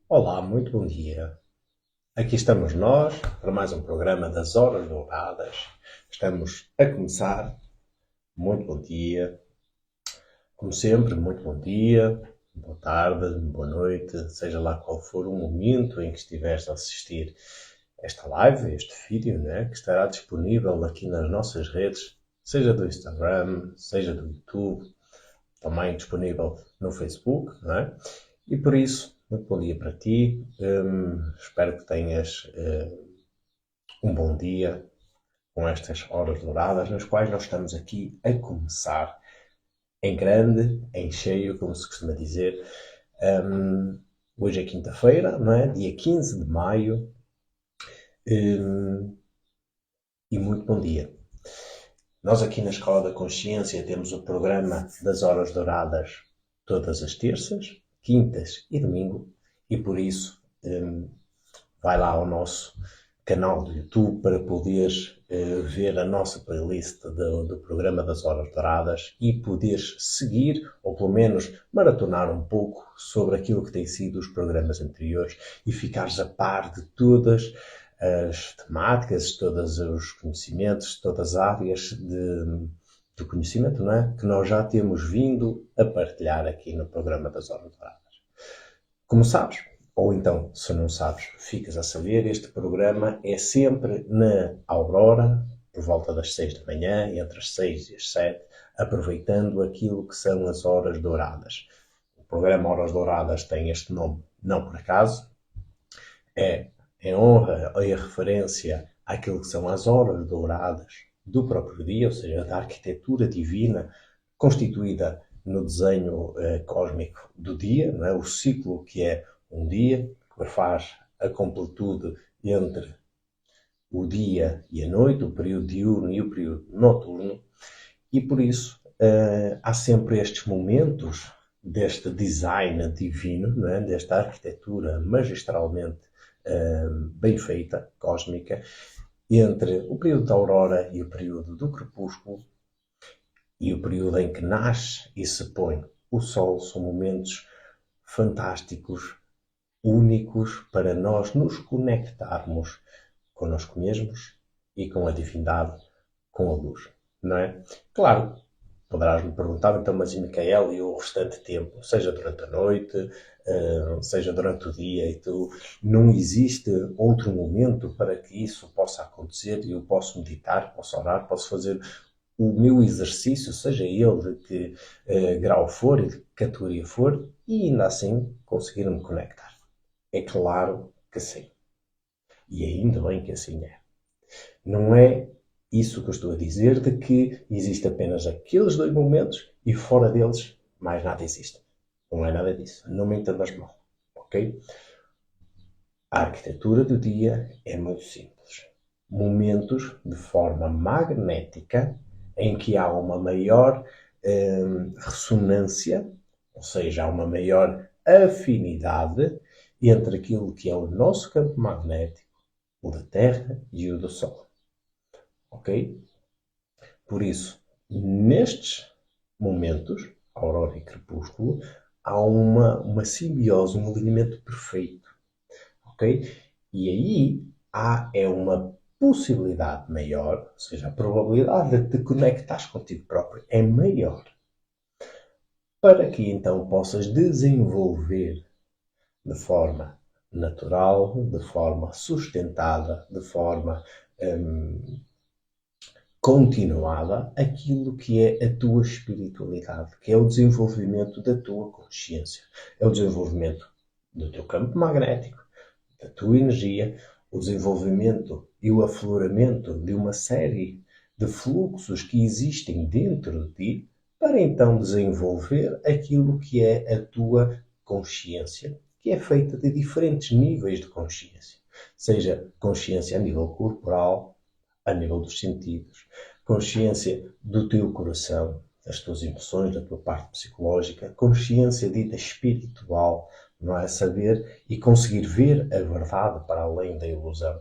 Olá, muito bom dia. Aqui estamos nós para mais um programa das Horas Douradas. Estamos a começar. Muito bom dia. Como sempre, muito bom dia, boa tarde, boa noite, seja lá qual for o momento em que estiveres a assistir esta live, este vídeo, né, que estará disponível aqui nas nossas redes, seja do Instagram, seja do YouTube, também disponível no Facebook, não é? E por isso, muito bom dia para ti. Espero que tenhas um bom dia com estas horas douradas, nas quais nós estamos aqui a começar em grande, em cheio, como se costuma dizer. Hoje é quinta-feira, não é? Dia 15 de maio. Um, e muito bom dia. Nós aqui na Escola da Consciência temos o programa das Horas Douradas todas as terças, quintas e domingo, e por isso vai lá ao nosso canal do YouTube para poderes ver a nossa playlist do programa das Horas Douradas e poderes seguir, ou pelo menos maratonar um pouco sobre aquilo que tem sido os programas anteriores e ficares a par de todas as temáticas, todos os conhecimentos, todas as áreas do conhecimento, não é? Que nós já temos vindo a partilhar aqui no programa das Horas Douradas. Como sabes, ou então, se não sabes, ficas a saber, este programa é sempre na aurora, por volta das 6 da manhã, entre as 6 e as 7, aproveitando aquilo que são as horas douradas. O programa Horas Douradas tem este nome não por acaso, é em honra e a referência àquilo que são as horas douradas do próprio dia, ou seja, da arquitetura divina constituída no desenho cósmico do dia, não é? O ciclo que é um dia, que faz a completude entre o dia e a noite, o período diurno e o período noturno, e por isso há sempre estes momentos deste design divino, não é? Desta arquitetura magistralmente bem feita, cósmica, entre o período da aurora e o período do crepúsculo, e o período em que nasce e se põe o sol, são momentos fantásticos, únicos, para nós nos conectarmos connosco mesmos e com a divindade, com a luz, não é? Claro, poderás me perguntar, então, mas e Micael e o restante tempo? Seja durante a noite, seja durante o dia, e tu, não existe outro momento para que isso possa acontecer e eu posso meditar, posso orar, posso fazer o meu exercício, seja ele de que grau for e de que categoria for, e ainda assim conseguir me conectar. É claro que sim. E ainda bem que assim é. Não é isso que eu estou a dizer de que existe apenas aqueles dois momentos e fora deles mais nada existe. Não é nada disso. Não me entendas mal. Ok? A arquitetura do dia é muito simples. Momentos de forma magnética em que há uma maior ressonância, ou seja, há uma maior afinidade entre aquilo que é o nosso campo magnético, o da Terra e o do Sol. Ok? Por isso, nestes momentos, aurora e crepúsculo, há uma simbiose, um alinhamento perfeito. Ok? E aí é uma possibilidade maior, ou seja, a probabilidade de te conectares contigo próprio é maior, para que então possas desenvolver de forma natural, de forma sustentada, de forma continuada, aquilo que é a tua espiritualidade, que é o desenvolvimento da tua consciência, é o desenvolvimento do teu campo magnético, da tua energia, o desenvolvimento e o afloramento de uma série de fluxos que existem dentro de ti, para então desenvolver aquilo que é a tua consciência, que é feita de diferentes níveis de consciência. Seja consciência a nível corporal, a nível dos sentidos, consciência do teu coração, das tuas emoções, da tua parte psicológica, consciência dita espiritual, não é? Saber e conseguir ver a verdade para além da ilusão.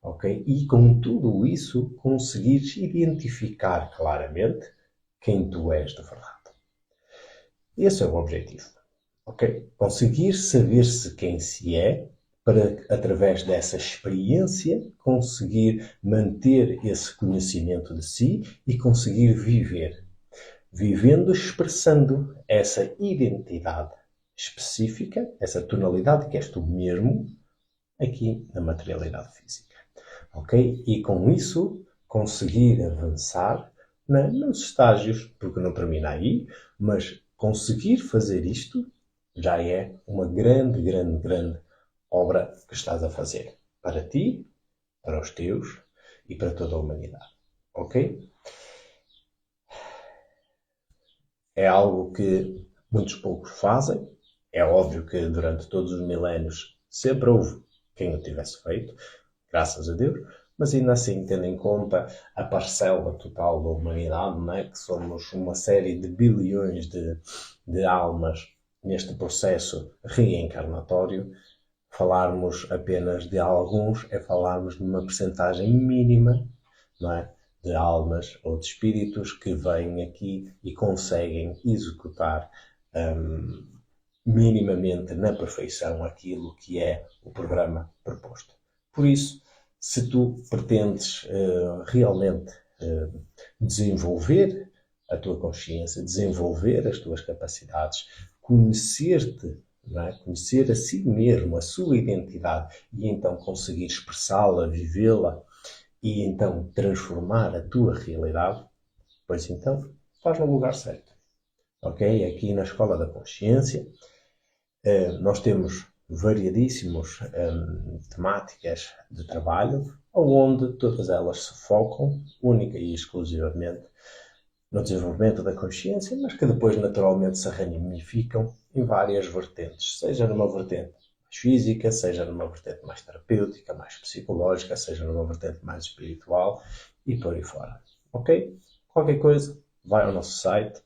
Ok? E com tudo isso, conseguires identificar claramente quem tu és de verdade. Esse é o objetivo. ok? Conseguir saber-se quem se é, para, através dessa experiência, conseguir manter esse conhecimento de si e conseguir viver. Vivendo, expressando essa identidade específica, essa tonalidade que és tu mesmo, aqui na materialidade física. Ok? E com isso, conseguir avançar nos estágios, porque não termina aí, mas conseguir fazer isto já é uma grande, grande, grande obra que estás a fazer. Para ti, para os teus e para toda a humanidade. Ok? É algo que muitos poucos fazem. É óbvio que durante todos os milénios sempre houve quem o tivesse feito, graças a Deus, mas ainda assim, tendo em conta a parcela total da humanidade, não é? Que somos uma série de bilhões de almas neste processo reencarnatório, falarmos apenas de alguns é falarmos de uma percentagem mínima, não é? De almas ou de espíritos que vêm aqui e conseguem executar minimamente na perfeição aquilo que é o programa proposto. Por isso, se tu pretendes realmente desenvolver a tua consciência, desenvolver as tuas capacidades, conhecer-te, não é? Conhecer a si mesmo, a sua identidade e então conseguir expressá-la, vivê-la e então transformar a tua realidade, pois então estás no lugar certo. Ok? Aqui na Escola da Consciência nós temos variadíssimas temáticas de trabalho, onde todas elas se focam única e exclusivamente no desenvolvimento da consciência, mas que depois naturalmente se ramificam em várias vertentes, seja numa vertente mais física, seja numa vertente mais terapêutica, mais psicológica, seja numa vertente mais espiritual e por aí fora. Ok? Qualquer coisa, vai ao nosso site,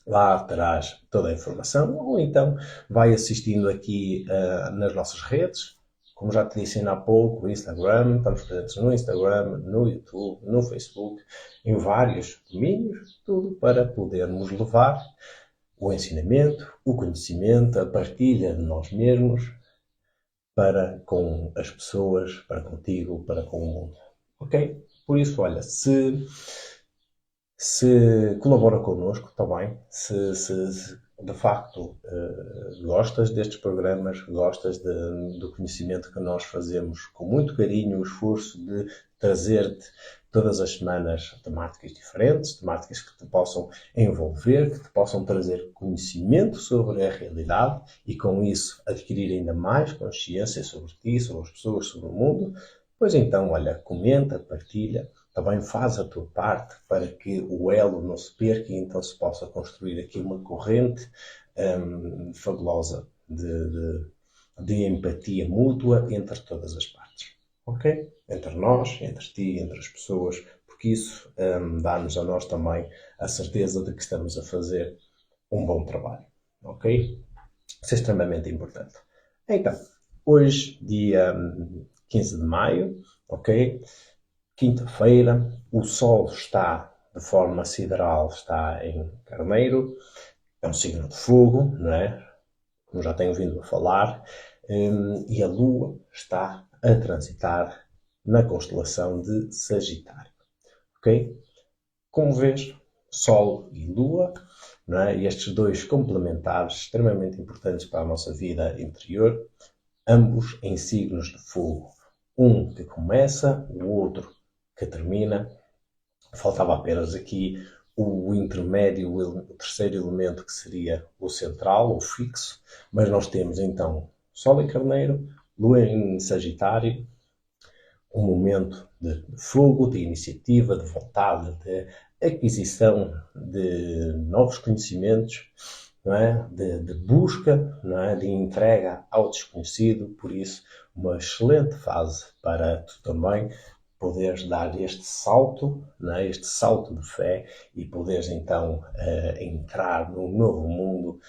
lá terás toda a informação, ou então vai assistindo aqui nas nossas redes, como já te disse ainda há pouco, o Instagram, estamos presentes no Instagram, no YouTube, no Facebook, em vários domínios, tudo para podermos levar o ensinamento, o conhecimento, a partilha de nós mesmos para com as pessoas, para contigo, para com o mundo. Ok? Por isso, olha, se colabora connosco também, se de facto gostas destes programas, gostas do conhecimento que nós fazemos com muito carinho, o esforço de trazer-te todas as semanas temáticas diferentes, temáticas que te possam envolver, que te possam trazer conhecimento sobre a realidade e com isso adquirir ainda mais consciência sobre ti, sobre as pessoas, sobre o mundo, pois então, olha, comenta, partilha, também faz a tua parte para que o elo não se perca e então se possa construir aqui uma corrente fabulosa de empatia mútua entre todas as partes. Ok? Entre nós, entre ti, entre as pessoas, porque isso dá-nos a nós também a certeza de que estamos a fazer um bom trabalho. Ok? Isso é extremamente importante. Então, hoje, dia 15 de maio, ok? Quinta-feira, o Sol está de forma sideral, está em Carneiro, é um signo de fogo, não é? Como já tenho vindo a falar, e a Lua está a transitar na constelação de Sagitário, ok? Como vês, Sol e Lua, não é? E estes dois complementares extremamente importantes para a nossa vida interior, ambos em signos de fogo. Um que começa, o outro que termina. Faltava apenas aqui o intermédio, o terceiro elemento que seria o central, o fixo, mas nós temos então Sol em Carneiro, Lua em Sagitário, um momento de fogo, de iniciativa, de vontade, de aquisição de novos conhecimentos, não é? De busca, não é? De entrega ao desconhecido, por isso uma excelente fase para tu também poderes dar este salto, não é? Este salto de fé e poderes então entrar num novo mundo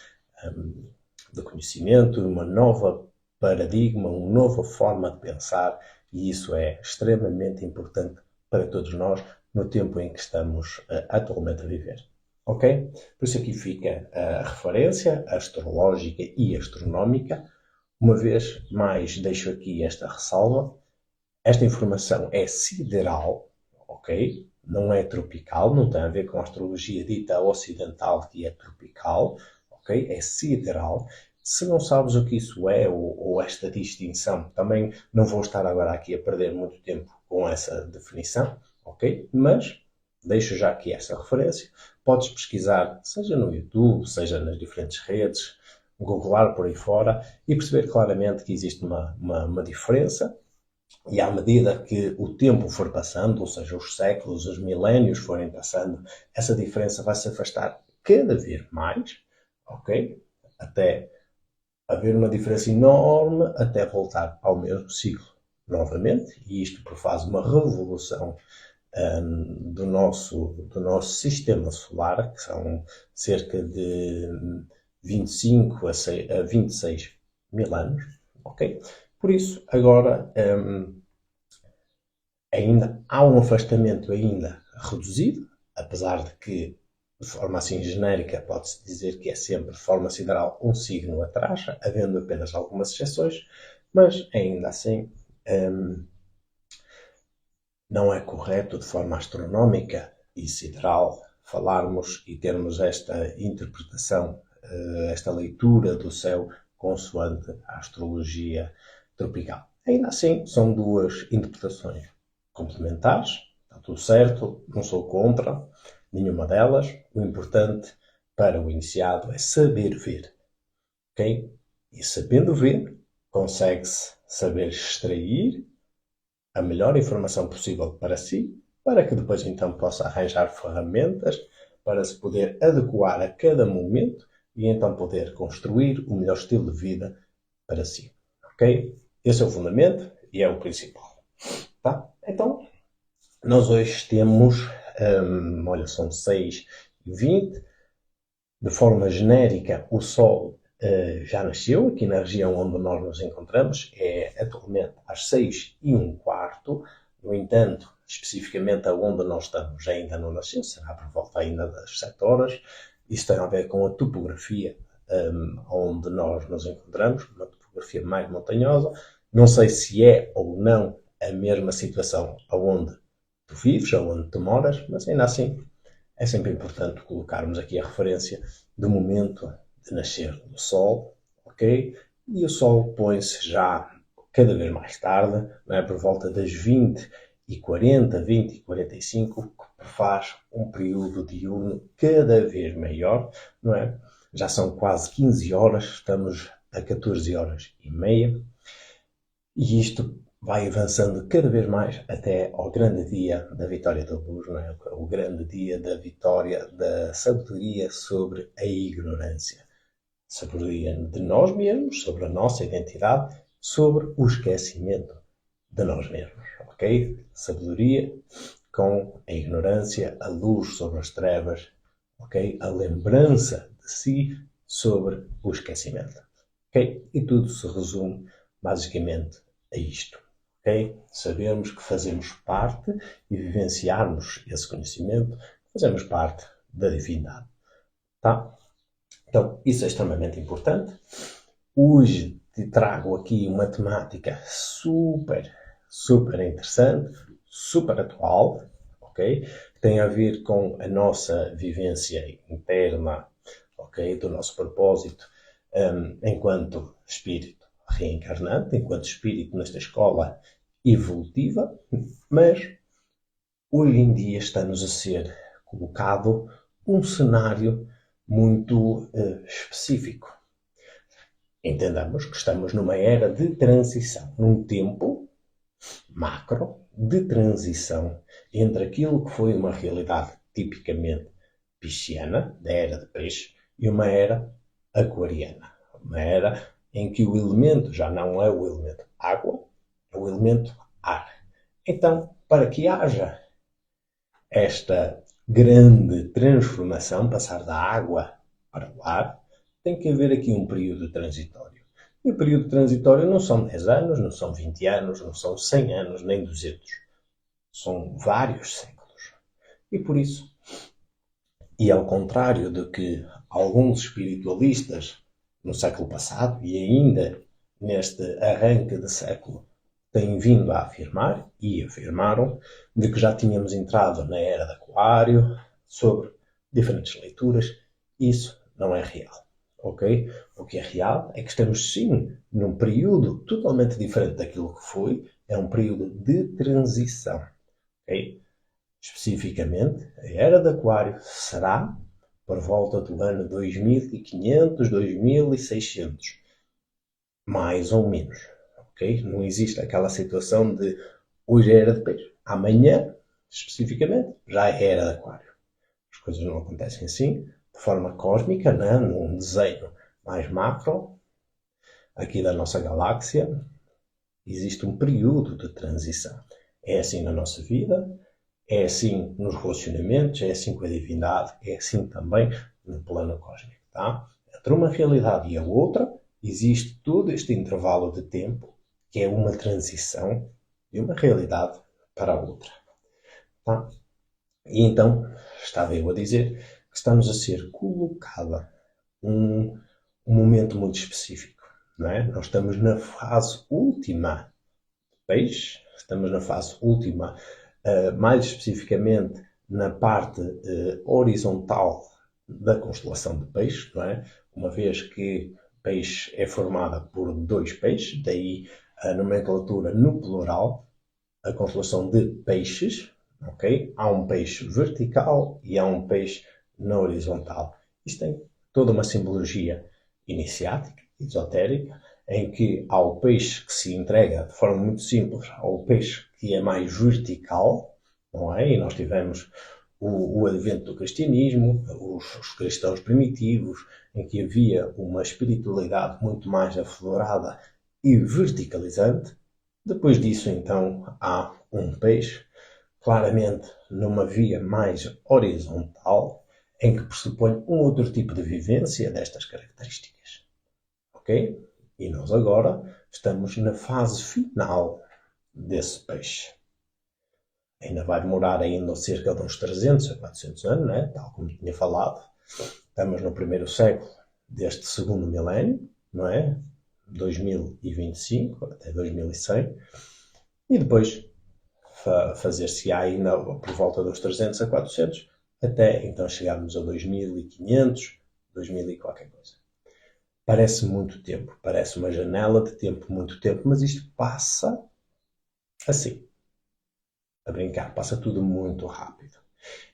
de conhecimento, uma nova paradigma, uma nova forma de pensar e isso é extremamente importante para todos nós no tempo em que estamos atualmente a viver. Ok? Por isso aqui fica a referência astrológica e astronómica. Uma vez mais, deixo aqui esta ressalva. Esta informação é sideral, ok? Não é tropical, não tem a ver com a astrologia dita ocidental, que é tropical, ok? É sideral. Se não sabes o que isso é, ou esta distinção, também não vou estar agora aqui a perder muito tempo com essa definição, ok? Mas deixo já aqui esta referência. Podes pesquisar, seja no YouTube, seja nas diferentes redes, googlar por aí fora e perceber claramente que existe uma diferença. E à medida que o tempo for passando, ou seja, os séculos, os milénios forem passando, essa diferença vai se afastar cada vez mais, ok? Até haver uma diferença enorme, até voltar ao mesmo ciclo novamente. E isto faz uma revolução do nosso sistema solar, que são cerca de 25 a 26 mil anos, ok? Por isso, agora ainda há um afastamento ainda reduzido, apesar de que, de forma assim genérica, pode-se dizer que é sempre, de forma sideral, um signo atrás, havendo apenas algumas exceções, mas ainda assim não é correto, de forma astronómica e sideral, falarmos e termos esta interpretação, esta leitura do céu consoante a astrologia tropical. Ainda assim, são duas interpretações complementares, está tudo certo, não sou contra nenhuma delas. O importante para o iniciado é saber ver, ok? E sabendo ver, consegue-se saber extrair a melhor informação possível para si, para que depois então possa arranjar ferramentas para se poder adequar a cada momento e então poder construir o melhor estilo de vida para si. Ok? Esse é o fundamento e é o principal. Tá? Então, nós hoje temos, olha, são 6h20. De forma genérica, o Sol já nasceu aqui na região onde nós nos encontramos, é atualmente às 6h15. No entanto, especificamente aonde nós estamos ainda não nasceu, será por volta ainda das 7 horas. Isso tem a ver com a topografia onde nós nos encontramos, uma topografia mais montanhosa. Não sei se é ou não a mesma situação aonde tu vives, aonde tu moras, mas ainda assim é sempre importante colocarmos aqui a referência do momento de nascer do Sol, ok? E o Sol põe-se já cada vez mais tarde, não é? Por volta das 20h40, 20h45, que faz um período diurno cada vez maior, não é? Já são quase 15 horas, estamos a 14h30, e isto vai avançando cada vez mais até ao grande dia da vitória da luz, não é? O grande dia da vitória da sabedoria sobre a ignorância. Sabedoria de nós mesmos, sobre a nossa identidade, sobre o esquecimento de nós mesmos, ok? Sabedoria com a ignorância, a luz sobre as trevas, ok? A lembrança de si sobre o esquecimento, ok? E tudo se resume basicamente a isto, ok? Sabermos que fazemos parte e vivenciarmos esse conhecimento, fazemos parte da divindade, tá? Então, isso é extremamente importante. Hoje te trago aqui uma temática super, super interessante, super atual, ok? Que tem a ver com a nossa vivência interna, ok? Do nosso propósito enquanto espírito reencarnante, enquanto espírito nesta escola evolutiva, mas hoje em dia está-nos a ser colocado um cenário muito específico. Entendamos que estamos numa era de transição, num tempo macro de transição entre aquilo que foi uma realidade tipicamente pisciana, da era de peixe, e uma era aquariana. Uma era em que o elemento já não é o elemento água, é o elemento ar. Então, para que haja esta grande transformação, passar da água para o ar, tem que haver aqui um período transitório. E o período transitório não são 10 anos, não são 20 anos, não são 100 anos, nem 200. São vários séculos. E por isso, E ao contrário do que alguns espiritualistas no século passado e ainda neste arranque de século têm vindo a afirmar e afirmaram de que já tínhamos entrado na era de Aquário sobre diferentes leituras, isso não é real. Ok? O que é real é que estamos sim num período totalmente diferente daquilo que foi, é um período de transição. Ok? Especificamente, a era de Aquário será por volta do ano 2500, 2600, mais ou menos. Ok? Não existe aquela situação de hoje é era de peixe, amanhã, especificamente, já é era de Aquário. As coisas não acontecem assim, de forma cósmica, né? Num desenho mais macro, aqui da nossa galáxia, existe um período de transição. É assim na nossa vida, é assim nos relacionamentos, é assim com a divindade, é assim também no plano cósmico. Tá? Entre uma realidade e a outra, existe todo este intervalo de tempo, que é uma transição de uma realidade para a outra. Tá? E então, estava eu a dizer que estamos a ser colocada um momento muito específico. Não é? Nós estamos na fase última de peixe, estamos na fase última, mais especificamente na parte horizontal da constelação de peixe, não é? Uma vez que peixe é formada por dois peixes, daí a nomenclatura no plural, a constelação de peixes, ok? Há um peixe vertical e há um peixe na horizontal. Isto tem toda uma simbologia iniciática, esotérica, em que há o peixe que se entrega de forma muito simples ao peixe que é mais vertical, não é? E nós tivemos o advento do cristianismo, os cristãos primitivos, em que havia uma espiritualidade muito mais aflorada e verticalizante. Depois disso, então, há um peixe, claramente numa via mais horizontal, em que pressupõe um outro tipo de vivência destas características. Ok? E nós agora estamos na fase final desse peixe. Ainda vai demorar ainda cerca de uns 300 a 400 anos, né? Tal como tinha falado. Estamos no primeiro século deste segundo milénio, não é? 2025 até 2100. E depois fazer-se ainda por volta dos 300 a 400, até então chegarmos a 2500, 2000 e qualquer coisa. Parece muito tempo, parece uma janela de tempo, muito tempo, mas isto passa assim, a brincar, passa tudo muito rápido.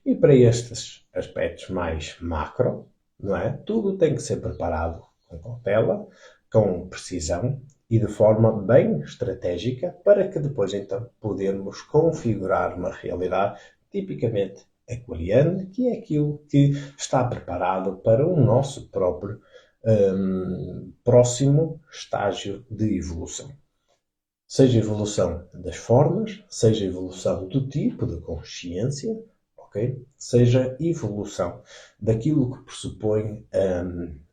E para estes aspectos mais macro, não é? Tudo tem que ser preparado com cautela, com precisão e de forma bem estratégica para que depois então podermos configurar uma realidade tipicamente aquariana, que é aquilo que está preparado para o nosso próprio próximo estágio de evolução. Seja evolução das formas, seja evolução do tipo de consciência, ok? Seja evolução daquilo que pressupõe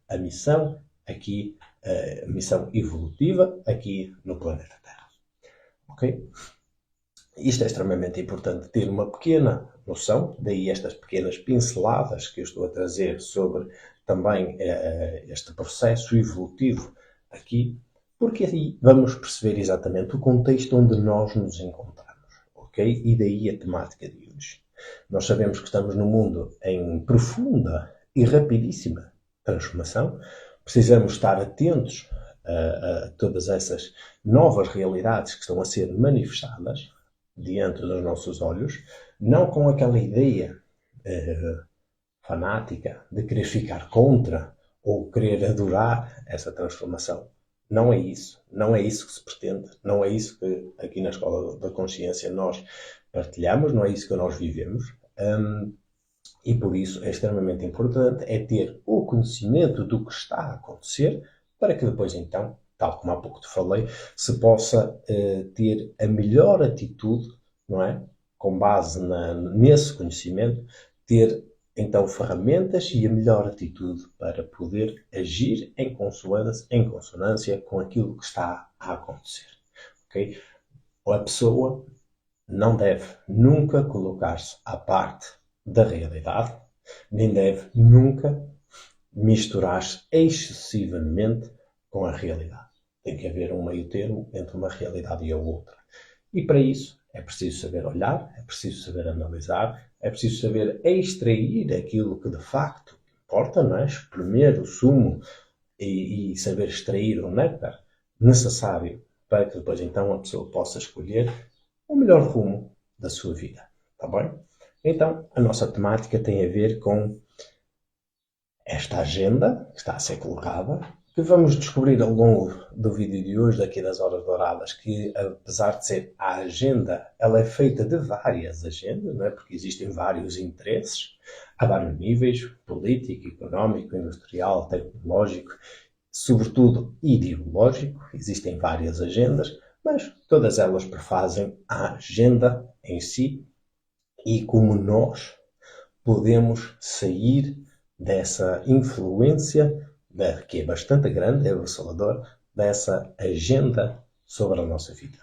a missão aqui, a missão evolutiva aqui no planeta Terra. Ok? Isto é extremamente importante ter uma pequena noção, daí estas pequenas pinceladas que eu estou a trazer sobre também este processo evolutivo aqui, porque aí vamos perceber exatamente o contexto onde nós nos encontramos, ok? E daí a temática de hoje. Nós sabemos que estamos num mundo em profunda e rapidíssima transformação, precisamos estar atentos a todas essas novas realidades que estão a ser manifestadas diante dos nossos olhos, não com aquela ideia fanática de querer ficar contra ou querer adorar essa transformação. Não é isso. Não é isso que se pretende. Não é isso que aqui na Escola da Consciência nós partilhamos. Não é isso que nós vivemos. E por isso é extremamente importante é ter o conhecimento do que está a acontecer para que depois então, tal como há pouco te falei, se possa ter a melhor atitude, não é? Com base nesse conhecimento, ter então ferramentas e a melhor atitude para poder agir em consonância com aquilo que está a acontecer. Okay? A pessoa não deve nunca colocar-se à parte da realidade, nem deve nunca misturar-se excessivamente com a realidade. Tem que haver um meio termo entre uma realidade e a outra. E para isso é preciso saber olhar, é preciso saber analisar, é preciso saber extrair aquilo que de facto importa, não é? Espremer o sumo e saber extrair o néctar necessário para que depois então a pessoa possa escolher o melhor rumo da sua vida. Está bem? Então, a nossa temática tem a ver com esta agenda que está a ser colocada, que vamos descobrir ao longo do vídeo de hoje, daqui das Horas Douradas, que apesar de ser a agenda, ela é feita de várias agendas, não é? Porque existem vários interesses, a vários níveis, político, económico, industrial, tecnológico, sobretudo ideológico, existem várias agendas, mas todas elas prefazem a agenda em si e como nós podemos sair dessa influência, que é bastante grande, é avassalador, dessa agenda sobre a nossa vida.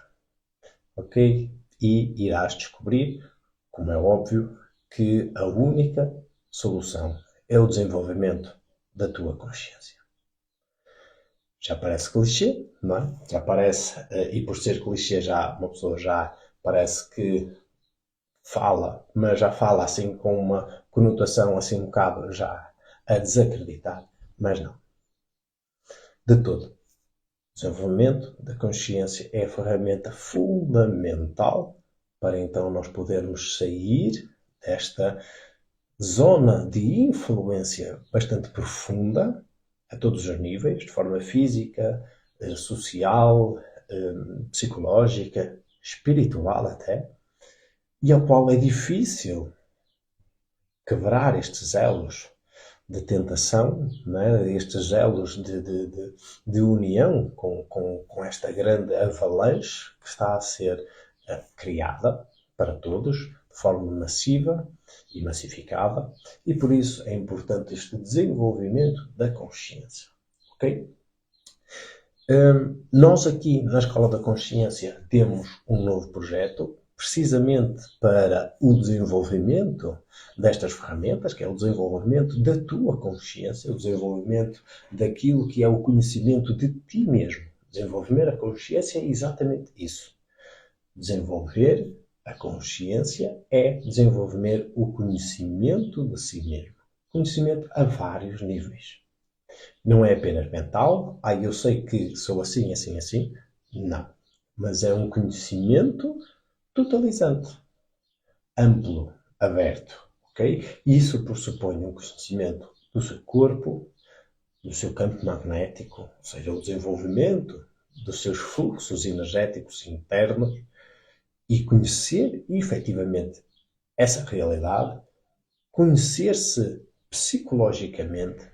Ok? E irás descobrir, como é óbvio, que a única solução é o desenvolvimento da tua consciência. Já parece clichê, não é? Já parece, e por ser clichê já, uma pessoa já parece que fala, mas já fala assim com uma conotação assim um bocado já a desacreditar, mas não. De todo. O desenvolvimento da consciência é a ferramenta fundamental para então nós podermos sair desta zona de influência bastante profunda a todos os níveis, de forma física, social, psicológica, espiritual até, e ao qual é difícil quebrar estes elos de tentação, né? Estes elos de união com esta grande avalanche que está a ser criada para todos, de forma massiva e massificada, e por isso é importante este desenvolvimento da consciência. Ok? Nós aqui na Escola da Consciência temos um novo projeto, precisamente para o desenvolvimento destas ferramentas, que é o desenvolvimento da tua consciência, o desenvolvimento daquilo que é o conhecimento de ti mesmo. Desenvolver a consciência é exatamente isso. Desenvolver a consciência é desenvolver o conhecimento de si mesmo. Conhecimento a vários níveis. Não é apenas mental, eu sei que sou assim, assim, assim. Não. Mas é um conhecimento totalizante, amplo, aberto. Ok? Isso pressupõe um conhecimento do seu corpo, do seu campo magnético, ou seja, o desenvolvimento dos seus fluxos energéticos internos e conhecer efetivamente essa realidade, conhecer-se psicologicamente,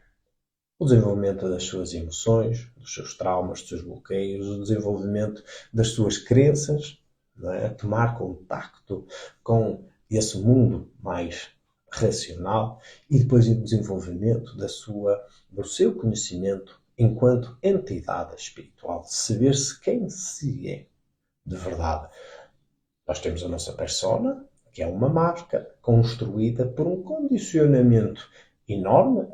o desenvolvimento das suas emoções, dos seus traumas, dos seus bloqueios, o desenvolvimento das suas crenças, não é? Tomar contacto com esse mundo mais racional e depois o desenvolvimento do seu conhecimento enquanto entidade espiritual, saber-se quem se é de verdade. Nós temos a nossa persona, que é uma marca construída por um condicionamento enorme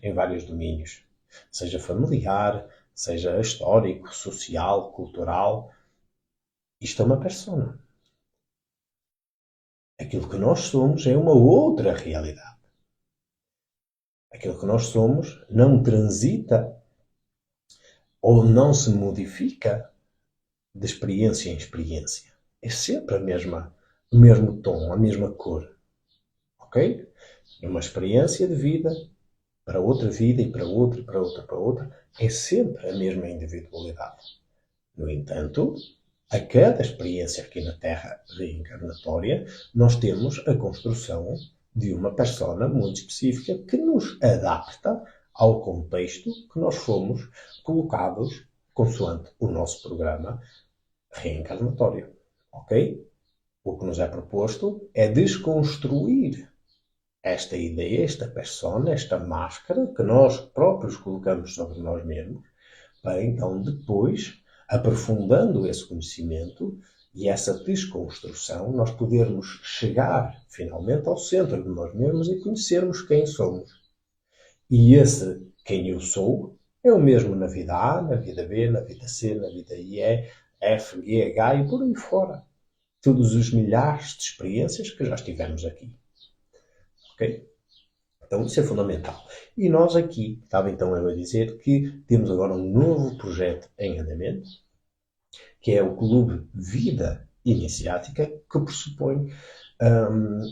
em vários domínios, seja familiar, seja histórico, social, cultural. Isto é uma persona. Aquilo que nós somos é uma outra realidade. Aquilo que nós somos não transita ou não se modifica de experiência em experiência. É sempre o mesmo tom, a mesma cor. Ok? Uma experiência de vida para outra vida e para outra, e para outra, para outra, é sempre a mesma individualidade. No entanto, a cada experiência aqui na Terra reencarnatória, nós temos a construção de uma persona muito específica que nos adapta ao contexto que nós fomos colocados consoante o nosso programa reencarnatório. Ok? O que nos é proposto é desconstruir esta ideia, esta persona, esta máscara que nós próprios colocamos sobre nós mesmos, para então depois, aprofundando esse conhecimento E essa desconstrução, nós podermos chegar finalmente ao centro de nós mesmos e conhecermos quem somos. E esse quem eu sou é o mesmo na vida A, na vida B, na vida C, na vida I, E, F, G, H e por aí fora. Todos os milhares de experiências que já estivemos aqui. Ok? Então isso é fundamental. E nós aqui, estava então eu a dizer que temos agora um novo projeto em andamento, que é o Clube Vida Iniciática, que pressupõe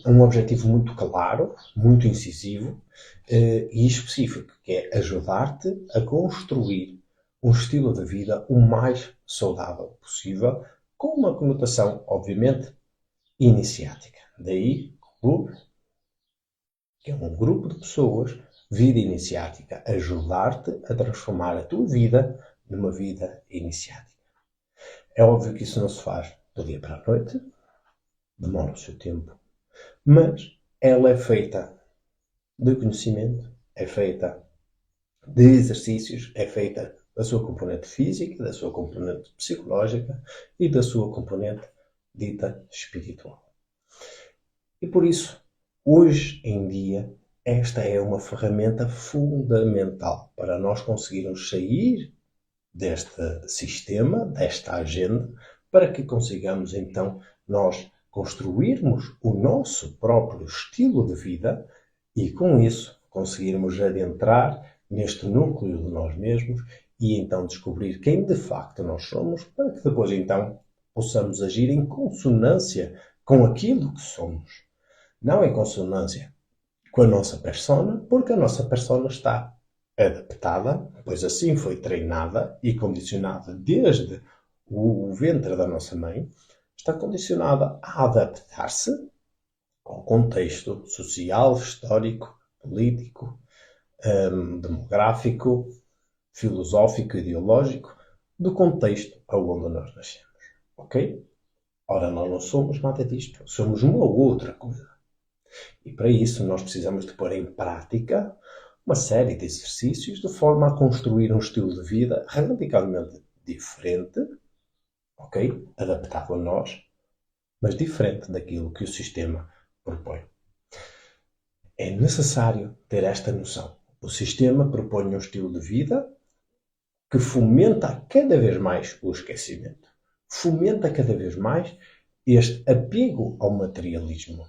um objetivo muito claro, muito incisivo e específico, que é ajudar-te a construir um estilo de vida o mais saudável possível, com uma conotação, obviamente, iniciática. Daí, clube, que é um grupo de pessoas, vida iniciática, ajudar-te a transformar a tua vida numa vida iniciática. É óbvio que isso não se faz do dia para a noite, demora o seu tempo, mas ela é feita de conhecimento, é feita de exercícios, é feita da sua componente física, da sua componente psicológica e da sua componente dita espiritual. E por isso, hoje em dia, esta é uma ferramenta fundamental para nós conseguirmos sair deste sistema, desta agenda, para que consigamos então nós construirmos o nosso próprio estilo de vida e com isso conseguirmos adentrar neste núcleo de nós mesmos e então descobrir quem de facto nós somos, para que depois então possamos agir em consonância com aquilo que somos. Não em consonância com a nossa persona, porque a nossa persona está adaptada, pois assim foi treinada e condicionada desde o ventre da nossa mãe, está condicionada a adaptar-se ao contexto social, histórico, político, demográfico, filosófico, ideológico, do contexto aonde nós nascemos. Ok? Ora, nós não somos nada disto, somos uma outra coisa. E para isso nós precisamos de pôr em prática uma série de exercícios de forma a construir um estilo de vida radicalmente diferente, ok? Adaptado a nós, mas diferente daquilo que o sistema propõe. É necessário ter esta noção. O sistema propõe um estilo de vida que fomenta cada vez mais o esquecimento. Fomenta cada vez mais este apego ao materialismo.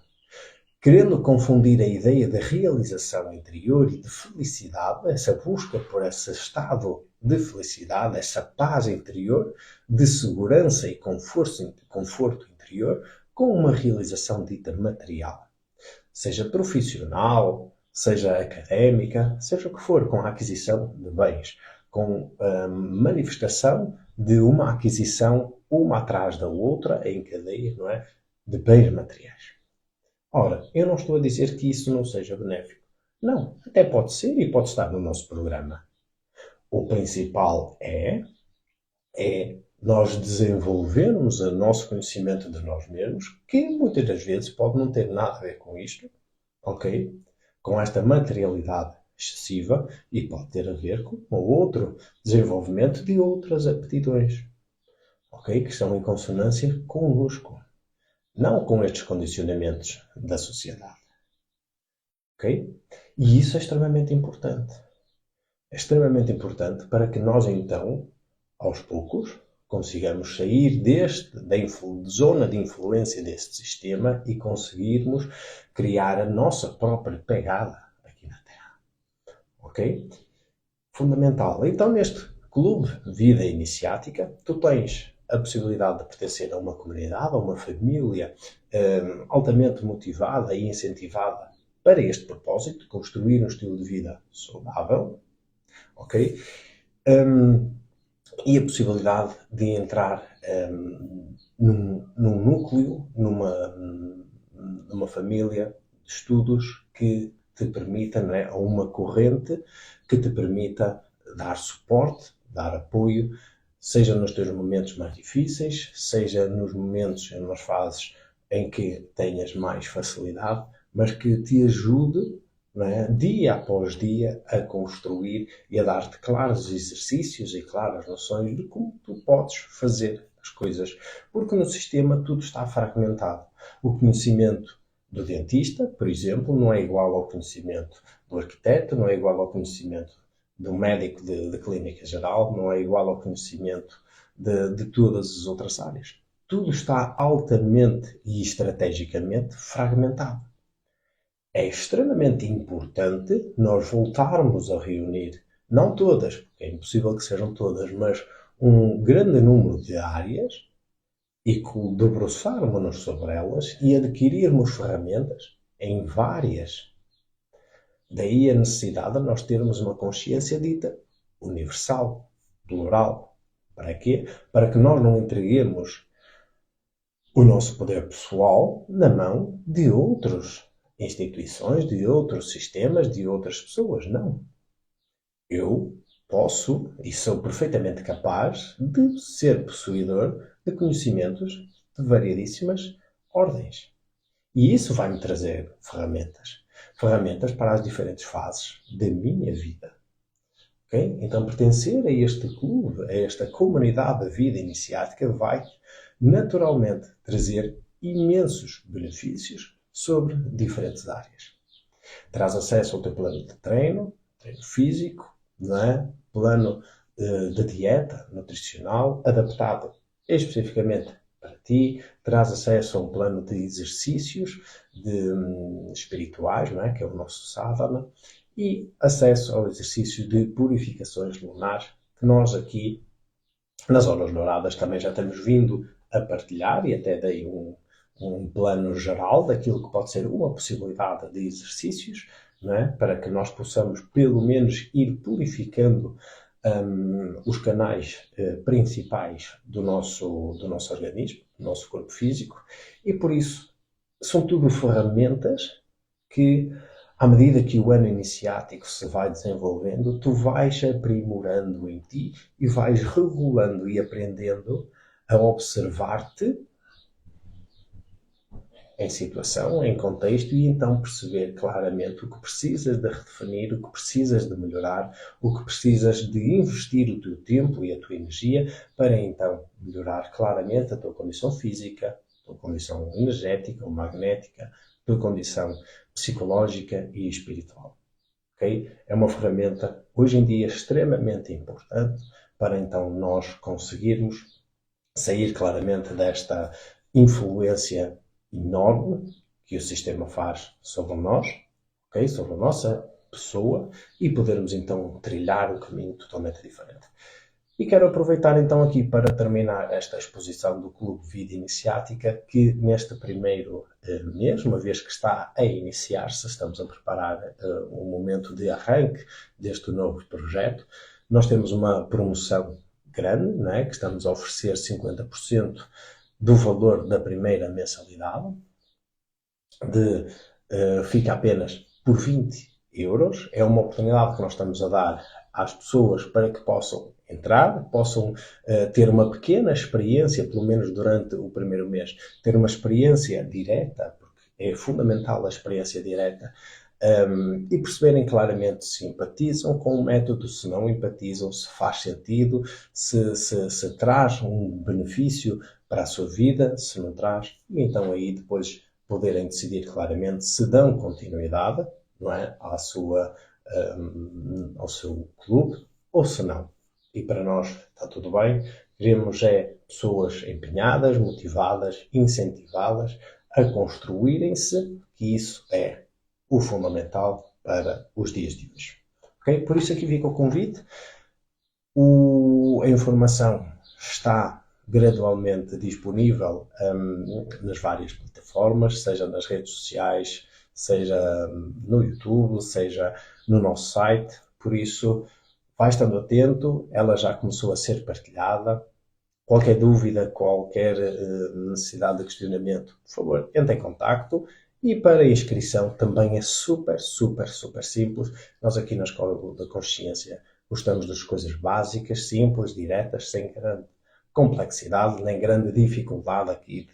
Querendo confundir a ideia de realização interior e de felicidade, essa busca por esse estado de felicidade, essa paz interior, de segurança e conforto interior, com uma realização dita material. Seja profissional, seja académica, seja o que for, com a aquisição de bens, com a manifestação de uma aquisição, uma atrás da outra, em cadeia, não é? De bens materiais. Ora, eu não estou a dizer que isso não seja benéfico. Não, até pode ser e pode estar no nosso programa. O principal é nós desenvolvermos o nosso conhecimento de nós mesmos, que muitas das vezes pode não ter nada a ver com isto, ok? Com esta materialidade excessiva e pode ter a ver com outro desenvolvimento de outras aptidões, ok? Que estão em consonância connosco, não com estes condicionamentos da sociedade. Ok? E isso é extremamente importante. É extremamente importante para que nós, então, aos poucos, consigamos sair da zona de influência deste sistema e conseguirmos criar a nossa própria pegada aqui na Terra. Ok? Fundamental. Então, neste clube Vida Iniciática, tu tens a possibilidade de pertencer a uma comunidade, a uma família altamente motivada e incentivada para este propósito, construir um estilo de vida saudável, ok? E a possibilidade de entrar num núcleo, numa família de estudos que te permita, não é, a uma corrente que te permita dar suporte, dar apoio, seja nos teus momentos mais difíceis, seja nos momentos, nas fases em que tenhas mais facilidade, mas que te ajude, não é, dia após dia a construir e a dar-te claros exercícios e claras noções de como tu podes fazer as coisas, porque no sistema tudo está fragmentado. O conhecimento do dentista, por exemplo, não é igual ao conhecimento do arquiteto, não é igual ao conhecimento do médico de clínica geral, não é igual ao conhecimento de todas as outras áreas. Tudo está altamente e estrategicamente fragmentado. É extremamente importante nós voltarmos a reunir, não todas, porque é impossível que sejam todas, mas um grande número de áreas e debruçarmos-nos sobre elas e adquirirmos ferramentas em várias. Daí a necessidade de nós termos uma consciência dita universal, plural. Para quê? Para que nós não entreguemos o nosso poder pessoal na mão de outras instituições, de outros sistemas, de outras pessoas. Não. Eu posso e sou perfeitamente capaz de ser possuidor de conhecimentos de variedíssimas ordens. E isso vai-me trazer ferramentas. Ferramentas para as diferentes fases da minha vida. Okay? Então, pertencer a este clube, a esta comunidade da vida iniciática, vai naturalmente trazer imensos benefícios sobre diferentes áreas. Traz acesso ao teu plano de treino físico, não é? Plano de dieta nutricional, adaptado especificamente para ti, traz acesso a um plano de exercícios espirituais, não é? Que é o nosso sadhana, e acesso ao exercício de purificações lunares, que nós aqui, nas Horas Douradas, também já temos vindo a partilhar, e até dei um plano geral daquilo que pode ser uma possibilidade de exercícios, não é? Para que nós possamos, pelo menos, ir purificando os canais principais do nosso organismo, do nosso corpo físico, e por isso são tudo ferramentas que, à medida que o ano iniciático se vai desenvolvendo, tu vais aprimorando em ti e vais regulando e aprendendo a observar-te em situação, em contexto, e então perceber claramente o que precisas de redefinir, o que precisas de melhorar, o que precisas de investir o teu tempo e a tua energia para então melhorar claramente a tua condição física, a tua condição energética ou magnética, a tua condição psicológica e espiritual. Okay? É uma ferramenta, hoje em dia, extremamente importante para então nós conseguirmos sair claramente desta influência enorme que o sistema faz sobre nós, okay? Sobre a nossa pessoa, e podermos então trilhar um caminho totalmente diferente. E quero aproveitar então aqui para terminar esta exposição do Clube Vida Iniciática, que neste primeiro mês, uma vez que está a iniciar-se, estamos a preparar um momento de arranque deste novo projeto, nós temos uma promoção grande, não é? Que estamos a oferecer 50% do valor da primeira mensalidade, fica apenas por 20 euros. É uma oportunidade que nós estamos a dar às pessoas para que possam entrar, possam ter uma pequena experiência, pelo menos durante o primeiro mês, ter uma experiência direta, porque é fundamental a experiência direta, e perceberem claramente se empatizam com o método, se não empatizam, se faz sentido, se traz um benefício para a sua vida, se não traz, e então aí depois poderem decidir claramente se dão continuidade, não é, ao seu clube ou se não. E para nós está tudo bem. Queremos pessoas empenhadas, motivadas, incentivadas a construírem-se, que isso é o fundamental para os dias de hoje. Okay? Por isso aqui fica o convite. A informação está gradualmente disponível nas várias plataformas, seja nas redes sociais, seja no YouTube, seja no nosso site. Por isso, vai estando atento, ela já começou a ser partilhada. Qualquer dúvida, qualquer necessidade de questionamento, por favor, entre em contacto. E para a inscrição também é super, super, super simples. Nós aqui na Escola da Consciência gostamos das coisas básicas, simples, diretas, sem grande complexidade, nem grande dificuldade aqui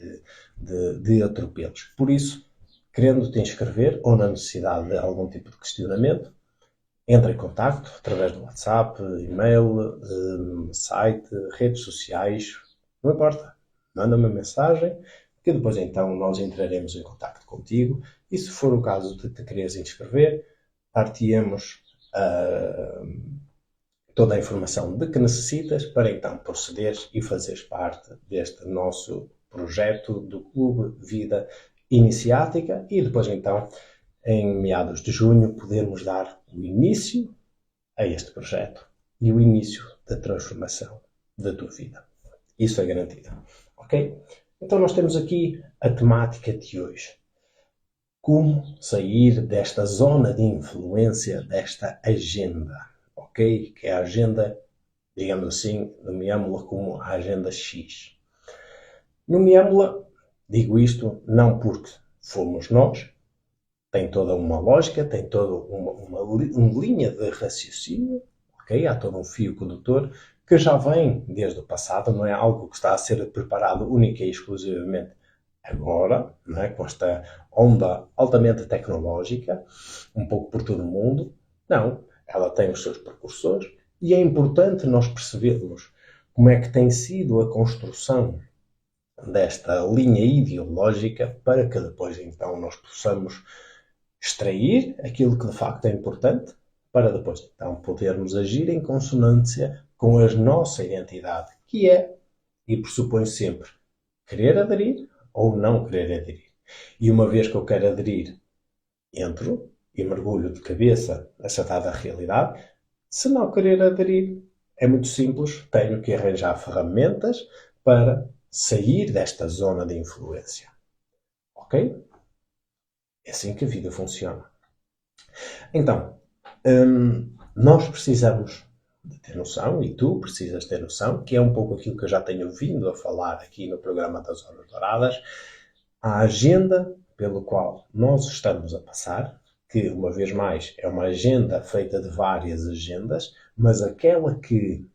de atropelos. Por isso, querendo te inscrever ou na necessidade de algum tipo de questionamento, entre em contacto através do WhatsApp, e-mail, site, redes sociais, Não importa. Manda uma mensagem que depois então nós entraremos em contacto contigo e se for o caso de te quereres inscrever, dar-te-emos toda a informação de que necessitas para então procederes e fazeres parte deste nosso projeto do Clube Vida Iniciática e depois então, em meados de junho, podermos dar o início a este projeto e o início da transformação da tua vida. Isso é garantido. Ok? Então nós temos aqui a temática de hoje. Como sair desta zona de influência, desta agenda, ok? Que é a agenda, digamos assim, nomeámo-la como a agenda X. Nomeámo-la, digo isto, não porque fomos nós, tem toda uma lógica, tem toda uma linha de raciocínio, ok? Há todo um fio condutor que já vem desde o passado, não é algo que está a ser preparado única e exclusivamente agora, não é? Com esta onda altamente tecnológica, um pouco por todo o mundo. Não, ela tem os seus precursores e é importante nós percebermos como é que tem sido a construção desta linha ideológica para que depois então nós possamos extrair aquilo que de facto é importante para depois então podermos agir em consonância com a nossa identidade, que é e pressupõe sempre querer aderir ou não querer aderir. E uma vez que eu quero aderir, entro e mergulho de cabeça nessa dada realidade. Se não querer aderir, é muito simples, tenho que arranjar ferramentas para sair desta zona de influência. Ok? É assim que a vida funciona. Então, nós precisamos de ter noção, e tu precisas ter noção, que é um pouco aquilo que eu já tenho vindo a falar aqui no programa das Horas Douradas, a agenda pelo qual nós estamos a passar, que, uma vez mais, é uma agenda feita de várias agendas, mas aquela que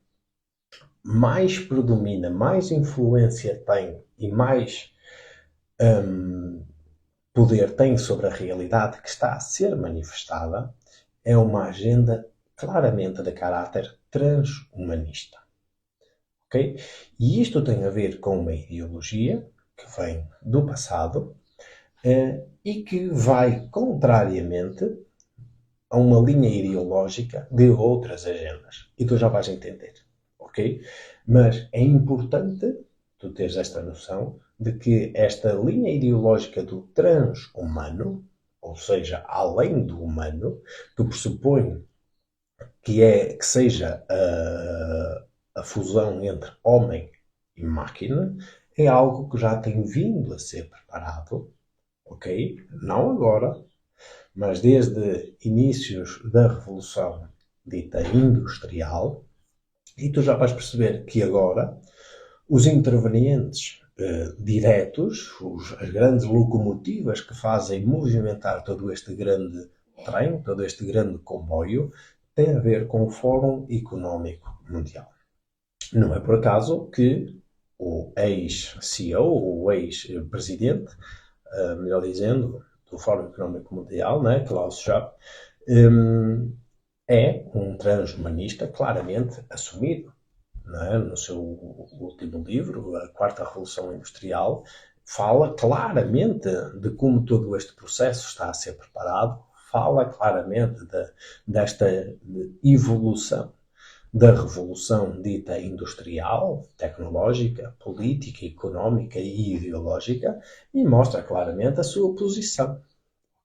mais predomina, mais influência tem e mais poder tem sobre a realidade que está a ser manifestada, é uma agenda claramente de caráter transhumanista. Okay? E isto tem a ver com uma ideologia que vem do passado e que vai contrariamente a uma linha ideológica de outras agendas. E tu já vais entender. Ok? Mas é importante tu teres esta noção de que esta linha ideológica do transhumano, ou seja, além do humano, que pressupõe que seja a fusão entre homem e máquina, é algo que já tem vindo a ser preparado, ok? Não agora, mas desde inícios da Revolução dita industrial, e tu já vais perceber que agora os intervenientes diretos, as grandes locomotivas que fazem movimentar todo este grande trem, todo este grande comboio, têm a ver com o Fórum Económico Mundial. Não é por acaso que o ex-CEO, o ex-presidente, melhor dizendo, do Fórum Económico Mundial, né, Klaus Schwab, é um transhumanista claramente assumido. É? No seu último livro, A Quarta Revolução Industrial, fala claramente de como todo este processo está a ser preparado, fala claramente desta evolução da revolução dita industrial, tecnológica, política, económica e ideológica e mostra claramente a sua posição.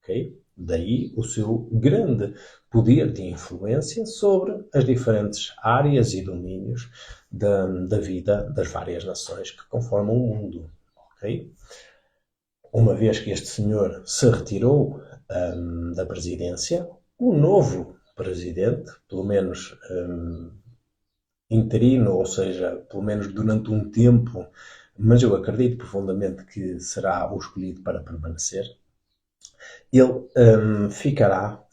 Okay? Daí o seu grande poder de influência sobre as diferentes áreas e domínios da vida das várias nações que conformam o mundo. Okay? Uma vez que este senhor se retirou da presidência, o novo presidente, pelo menos interino, ou seja, pelo menos durante um tempo, mas eu acredito profundamente que será o escolhido para permanecer, ele ficará,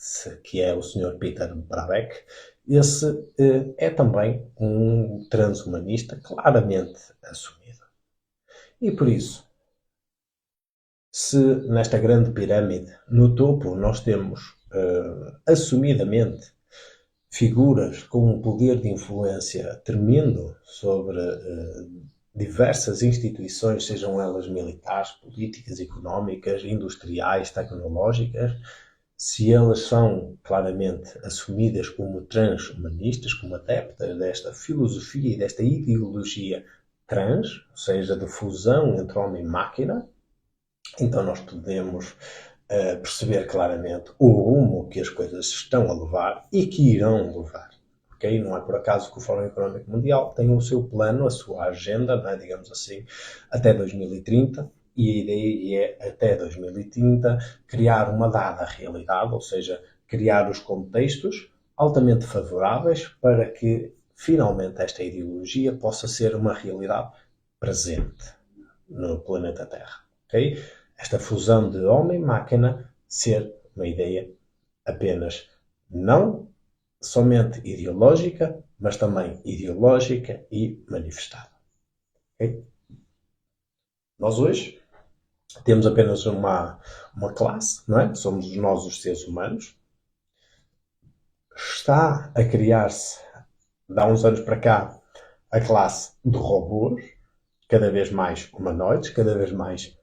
que é o Sr. Peter Brabeck. Esse é também um transhumanista claramente assumido. E por isso, se nesta grande pirâmide, no topo, nós temos assumidamente figuras com um poder de influência tremendo sobre diversas instituições, sejam elas militares, políticas, económicas, industriais, tecnológicas, se elas são claramente assumidas como transhumanistas, como adeptas desta filosofia e desta ideologia trans, ou seja, de fusão entre homem e máquina, então nós podemos perceber claramente o rumo que as coisas estão a levar e que irão levar. Okay? Não é por acaso que o Fórum Económico Mundial tem o seu plano, a sua agenda, né, digamos assim, até 2030, e a ideia é, até 2030, criar uma dada realidade, ou seja, criar os contextos altamente favoráveis para que, finalmente, esta ideologia possa ser uma realidade presente no planeta Terra. Okay? Esta fusão de homem e máquina ser uma ideia apenas não somente ideológica, mas também ideológica e manifestada. Okay? Nós hoje temos apenas uma classe, não é? Somos nós os seres humanos. Está a criar-se, de há uns anos para cá, a classe de robôs, cada vez mais humanoides, cada vez mais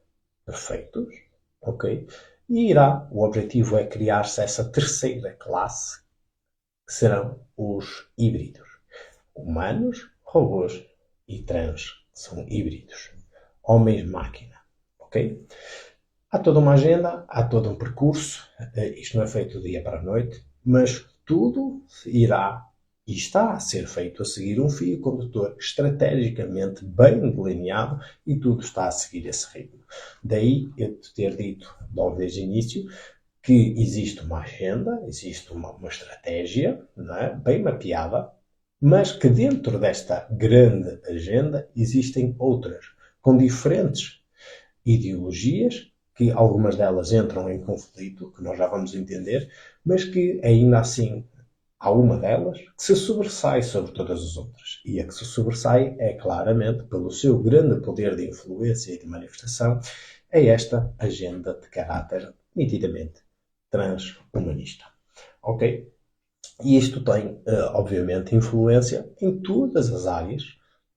perfeitos, ok? E o objetivo é criar-se essa terceira classe, que serão os híbridos. Humanos, robôs e trans, são híbridos. Homens-máquina, ok? Há toda uma agenda, há todo um percurso, isto não é feito do dia para a noite, mas tudo irá e está a ser feito a seguir um fio condutor estrategicamente bem delineado e tudo está a seguir esse ritmo. Daí eu ter dito logo desde o início que existe uma agenda, existe uma estratégia, não é? Bem mapeada, mas que dentro desta grande agenda existem outras, com diferentes ideologias, que algumas delas entram em conflito, que nós já vamos entender, mas que ainda assim há uma delas que se sobressai sobre todas as outras. E a que se sobressai é claramente, pelo seu grande poder de influência e de manifestação, é esta agenda de caráter nitidamente transhumanista. Ok? E isto tem, obviamente, influência em todas as áreas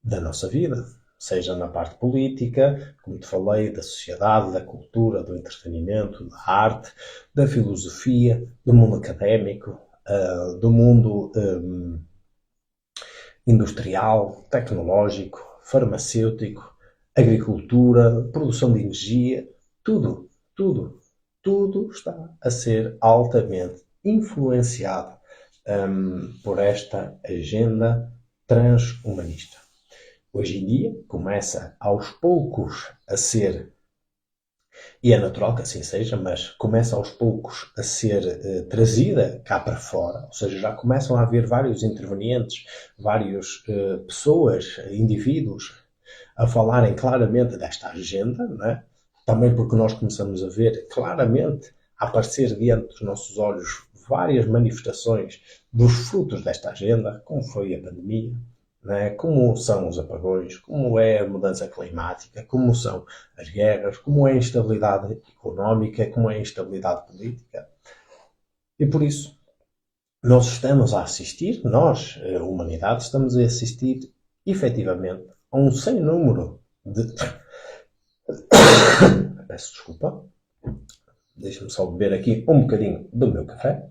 da nossa vida. Seja na parte política, como te falei, da sociedade, da cultura, do entretenimento, da arte, da filosofia, do mundo académico, do mundo industrial, tecnológico, farmacêutico, agricultura, produção de energia, tudo, tudo, tudo está a ser altamente influenciado por esta agenda transhumanista. Hoje em dia começa aos poucos a ser, e é natural que assim seja, mas começa aos poucos a ser trazida cá para fora, ou seja, já começam a haver vários intervenientes, várias pessoas, indivíduos, a falarem claramente desta agenda, não é? Também porque nós começamos a ver claramente a aparecer diante dos nossos olhos várias manifestações dos frutos desta agenda, como foi a pandemia, né? Como são os apagões, como é a mudança climática, como são as guerras, como é a instabilidade económica, como é a instabilidade política. E por isso, nós estamos a assistir, nós, a humanidade, estamos a assistir efetivamente a um sem número de... Peço desculpa. Deixa-me só beber aqui um bocadinho do meu café.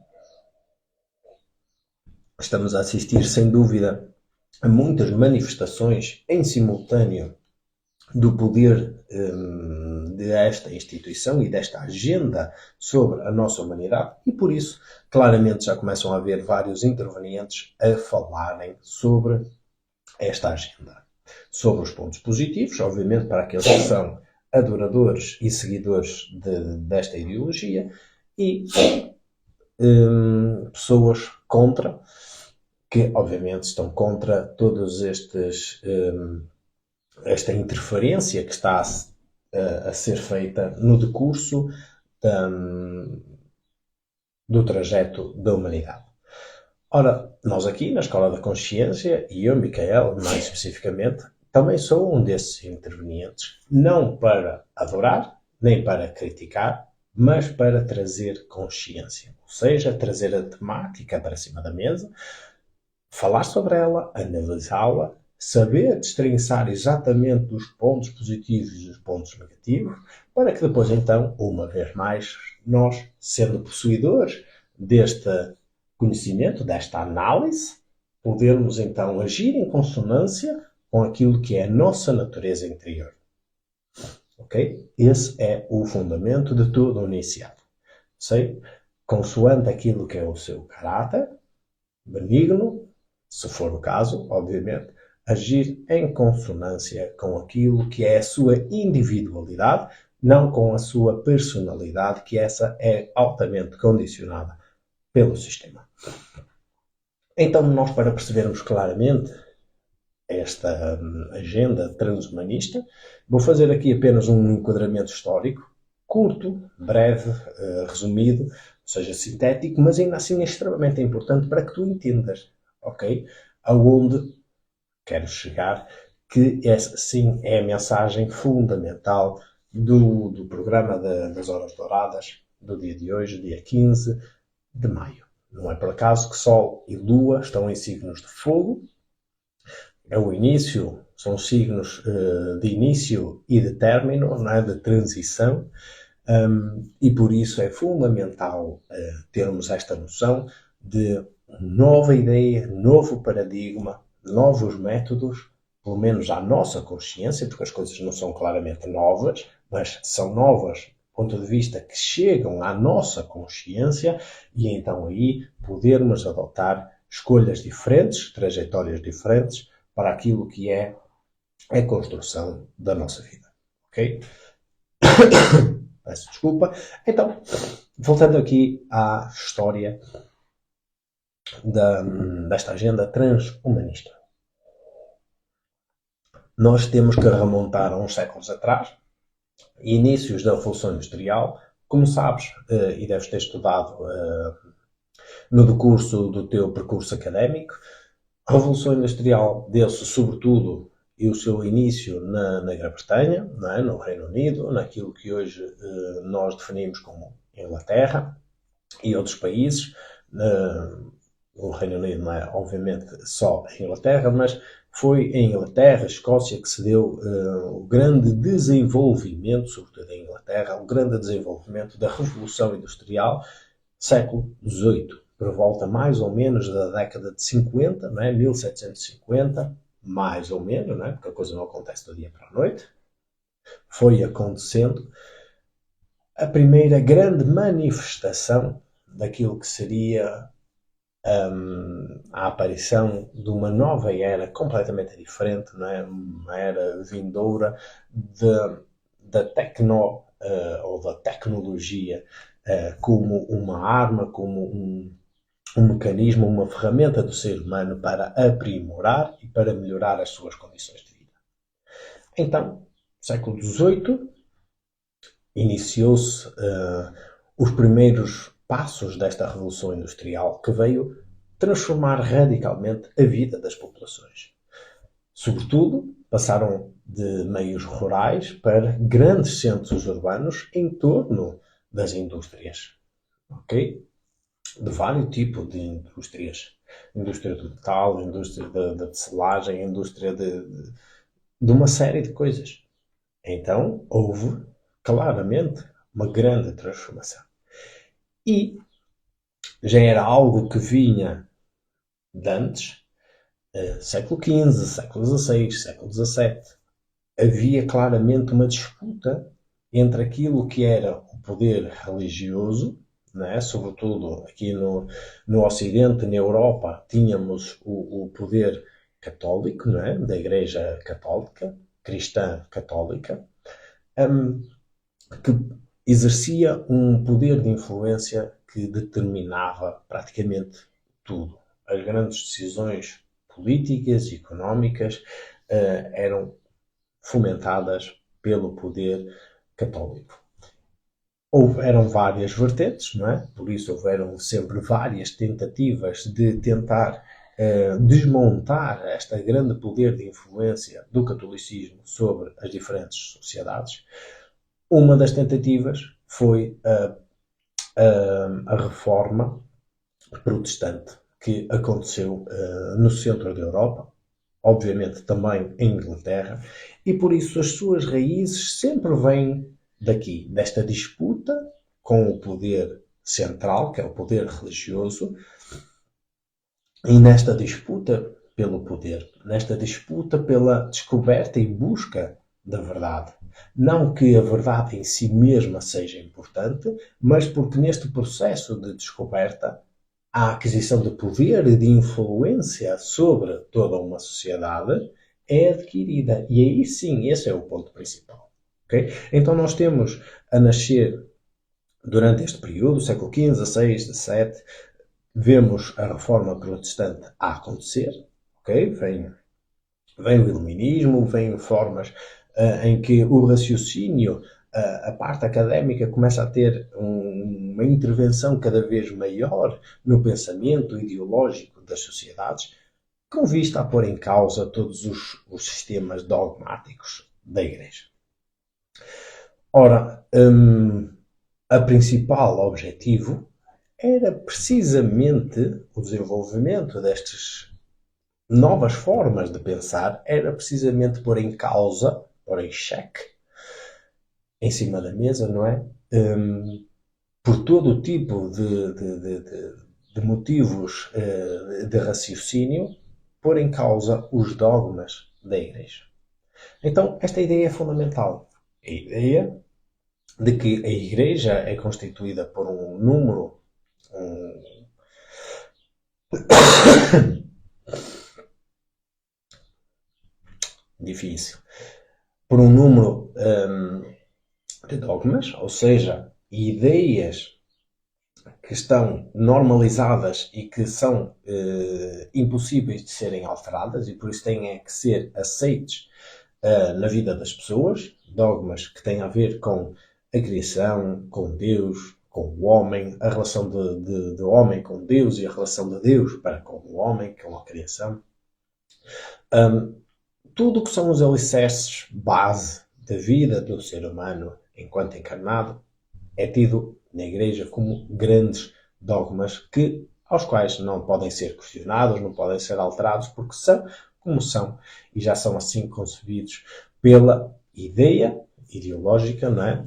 Estamos a assistir, sem dúvida, a muitas manifestações em simultâneo do poder desta instituição e desta agenda sobre a nossa humanidade e, por isso, claramente já começam a haver vários intervenientes a falarem sobre esta agenda. Sobre os pontos positivos, obviamente, para aqueles que são adoradores e seguidores desta ideologia e pessoas contra, que obviamente estão contra todos estes esta interferência que está a ser feita no decurso do trajeto da humanidade. Ora, nós aqui na Escola da Consciência, e eu, Micael, mais especificamente, também sou um desses intervenientes, não para adorar, nem para criticar, mas para trazer consciência. Ou seja, trazer a temática para cima da mesa, falar sobre ela, analisá-la saber destrinçar exatamente os pontos positivos e os pontos negativos, para que depois, então, uma vez mais, nós, sendo possuidores deste conhecimento, desta análise, podermos então agir em consonância com aquilo que é a nossa natureza interior. Ok? Esse é o fundamento de todo o iniciado. Sei? Consoante aquilo que é o seu caráter, benigno, se for o caso, obviamente, agir em consonância com aquilo que é a sua individualidade, não com a sua personalidade, que essa é altamente condicionada pelo sistema. Então, nós, para percebermos claramente esta agenda transhumanista, vou fazer aqui apenas um enquadramento histórico, curto, breve, resumido, ou seja, sintético, mas ainda assim é extremamente importante para que tu entendas, ok? Aonde quero chegar, que essa sim é a mensagem fundamental do programa das Horas Douradas do dia de hoje, dia 15 de maio. Não é por acaso que Sol e Lua estão em signos de fogo. É o início, são signos de início e de término, não é? De transição, e por isso é fundamental termos esta noção de nova ideia, novo paradigma, novos métodos, pelo menos à nossa consciência, porque as coisas não são claramente novas, mas são novas do ponto de vista que chegam à nossa consciência e então aí podermos adotar escolhas diferentes, trajetórias diferentes para aquilo que é a construção da nossa vida. Ok? Peço desculpa. Então, voltando aqui à história desta agenda transhumanista. Nós temos que remontar a uns séculos atrás, inícios da Revolução Industrial. Como sabes, e deves ter estudado no decurso do teu percurso académico, a Revolução Industrial deu-se sobretudo e o seu início na Grã-Bretanha, não é? No Reino Unido, naquilo que hoje nós definimos como Inglaterra e outros países. O Reino Unido não é, obviamente, só a Inglaterra, mas foi em Inglaterra, Escócia, que se deu o grande desenvolvimento, sobretudo em Inglaterra, o grande desenvolvimento da Revolução Industrial, século XVIII, por volta mais ou menos da década de 50, não é? 1750, mais ou menos, não é? Porque a coisa não acontece do dia para a noite. Foi acontecendo a primeira grande manifestação daquilo que seria a aparição de uma nova era completamente diferente, não é? Uma era vindoura da ou da tecnologia como uma arma, como um mecanismo, uma ferramenta do ser humano para aprimorar e para melhorar as suas condições de vida. Então, século XVIII, iniciou-se os primeiros passos desta Revolução Industrial que veio transformar radicalmente a vida das populações. Sobretudo, passaram de meios rurais para grandes centros urbanos em torno das indústrias. Ok? De vários tipos de indústrias. Indústria do metal, indústria da tecelagem, indústria de uma série de coisas. Então, houve claramente uma grande transformação. E já era algo que vinha de antes, século XV, século XVI, século XVII. Havia claramente uma disputa entre aquilo que era o poder religioso, não é? Sobretudo aqui no Ocidente, na Europa, tínhamos o poder católico, não é? Da Igreja Católica, cristã católica, que exercia um poder de influência que determinava praticamente tudo. As grandes decisões políticas e económicas eram fomentadas pelo poder católico. Eram várias vertentes, não é? Por isso houveram sempre várias tentativas de tentar desmontar este grande poder de influência do catolicismo sobre as diferentes sociedades. Uma das tentativas foi a reforma protestante que aconteceu no centro da Europa, obviamente também em Inglaterra, e por isso as suas raízes sempre vêm daqui, desta disputa com o poder central, que é o poder religioso, e nesta disputa pelo poder, nesta disputa pela descoberta e busca da verdade. Não que a verdade em si mesma seja importante, mas porque neste processo de descoberta a aquisição de poder e de influência sobre toda uma sociedade é adquirida. E aí sim, esse é o ponto principal. Okay? Então nós temos a nascer, durante este período, século XV, XVI, XVII, vemos a reforma protestante a acontecer. Okay? Vem o iluminismo, vêm formas em que o raciocínio, a parte académica, começa a ter uma intervenção cada vez maior no pensamento ideológico das sociedades, com vista a pôr em causa todos os sistemas dogmáticos da Igreja. Ora, a principal objetivo era precisamente o desenvolvimento destas novas formas de pensar, era precisamente pôr em causa, pôr em xeque, em cima da mesa, não é? Por todo o tipo de motivos de raciocínio, pôr em causa os dogmas da Igreja. Então, esta ideia é fundamental. A ideia de que a Igreja é constituída por um número difícil, por um número de dogmas, ou seja, ideias que estão normalizadas e que são impossíveis de serem alteradas e por isso têm que ser aceites na vida das pessoas, dogmas que têm a ver com a criação, com Deus, com o homem, a relação de homem com Deus e a relação de Deus para com o homem, com a criação. Tudo o que são os alicerces base da vida do ser humano enquanto encarnado é tido na Igreja como grandes dogmas aos quais não podem ser questionados, não podem ser alterados, porque são como são e já são assim concebidos pela ideia ideológica, não é?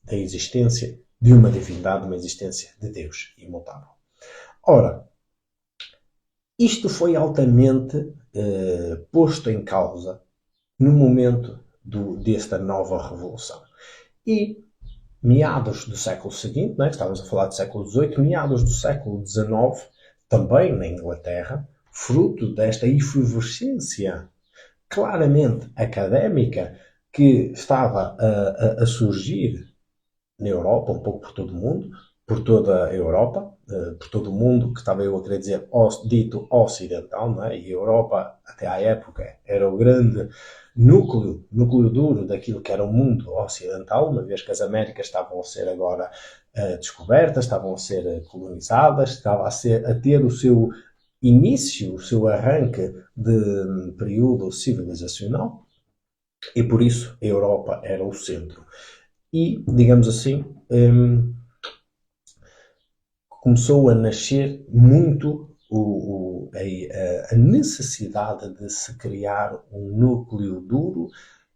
Da existência de uma divindade, uma existência de Deus imutável. Ora, isto foi altamente posto em causa no momento desta nova revolução. E meados do século seguinte, né, estávamos a falar do século XVIII, meados do século XIX, também na Inglaterra, fruto desta efervescência claramente académica que estava a surgir na Europa, um pouco por todo o mundo, por toda a Europa, por todo o mundo, que estava eu a querer dizer dito ocidental, não é? E a Europa, até à época, era o grande núcleo duro daquilo que era o mundo ocidental, uma vez que as Américas estavam a ser agora descobertas, estavam a ser colonizadas, estava a ter o seu início, o seu arranque de período civilizacional, e por isso a Europa era o centro. E, digamos assim, começou a nascer muito a necessidade de se criar um núcleo duro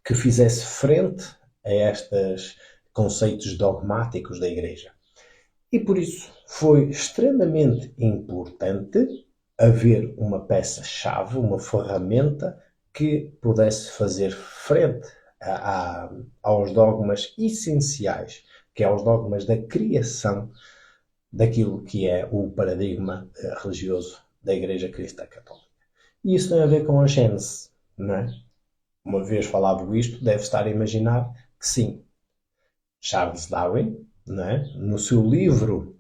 que fizesse frente a estes conceitos dogmáticos da Igreja. E por isso foi extremamente importante haver uma peça-chave, uma ferramenta que pudesse fazer frente aos dogmas essenciais, que é os dogmas da criação daquilo que é o paradigma religioso da Igreja Cristã Católica. E isso tem a ver com a Gênese, não é? Uma vez falado isto, deve estar a imaginar que sim, Charles Darwin, não é? No seu livro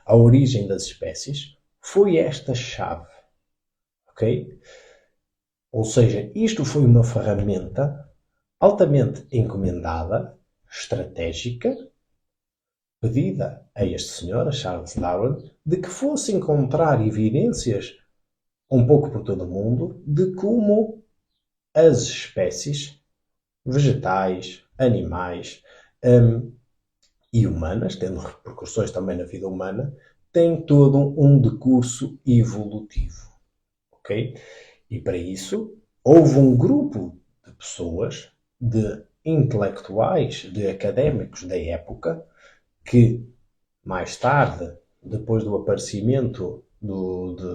A Origem das Espécies, foi esta chave, ok? Ou seja, isto foi uma ferramenta altamente encomendada, estratégica, pedida a este senhor, a Charles Darwin, de que fosse encontrar evidências um pouco por todo o mundo de como as espécies vegetais, animais e humanas, tendo repercussões também na vida humana, têm todo um decurso evolutivo. ok? E para isso, houve um grupo de pessoas, de intelectuais, de académicos da época, que mais tarde, depois do aparecimento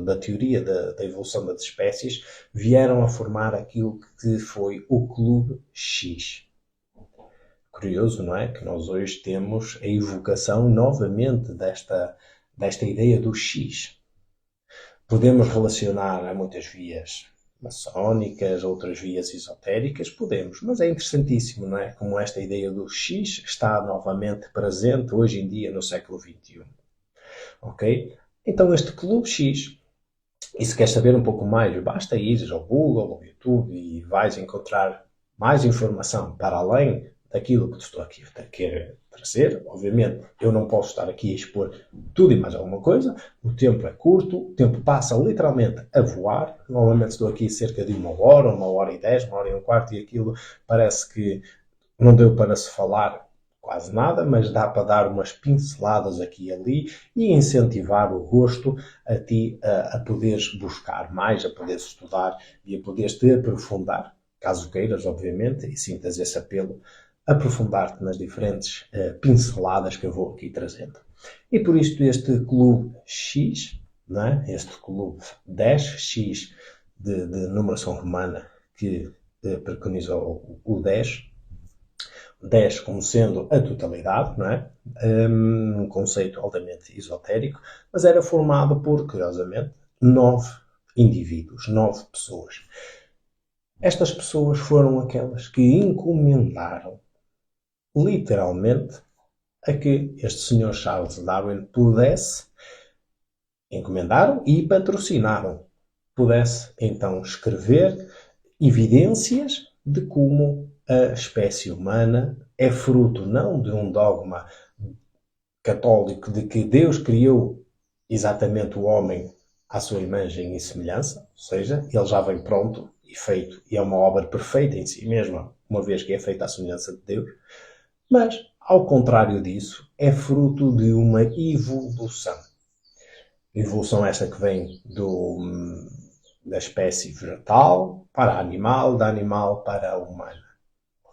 da teoria da evolução das espécies, vieram a formar aquilo que foi o Clube X. Curioso, não é? Que nós hoje temos a evocação novamente desta ideia do X. Podemos relacionar a muitas vias maçónicas, outras vias esotéricas, podemos, mas é interessantíssimo, não é? Como esta ideia do X está novamente presente hoje em dia no século XXI. Ok? Então este Clube X, e se queres saber um pouco mais, basta ir ao Google, ao YouTube e vais encontrar mais informação para além daquilo que te estou aqui a querer trazer. Obviamente, eu não posso estar aqui a expor tudo e mais alguma coisa. O tempo é curto, o tempo passa literalmente a voar. Normalmente estou aqui cerca de 1 hora e 10, 1 hora e 1 quarto, e aquilo parece que não deu para se falar quase nada, mas dá para dar umas pinceladas aqui e ali e incentivar o gosto a ti a poderes buscar mais, a poderes estudar e a poderes te aprofundar, caso queiras, obviamente, e sintas esse apelo, aprofundar-te nas diferentes pinceladas que eu vou aqui trazendo. E por isto este Clube X, não é? Este Clube 10X de numeração romana que preconiza o 10 como sendo a totalidade, não é? Um conceito altamente esotérico, mas era formado por, curiosamente, 9 indivíduos, 9 pessoas. Estas pessoas foram aquelas que encomendaram, literalmente, a que este Sr. Charles Darwin pudesse, encomendaram e patrocinaram, pudesse então escrever evidências de como a espécie humana é fruto não de um dogma católico de que Deus criou exatamente o homem à sua imagem e semelhança, ou seja, ele já vem pronto e feito, e é uma obra perfeita em si mesma, uma vez que é feita à semelhança de Deus, mas, ao contrário disso, é fruto de uma evolução. Evolução esta que vem da espécie vegetal para animal, da animal para a humana.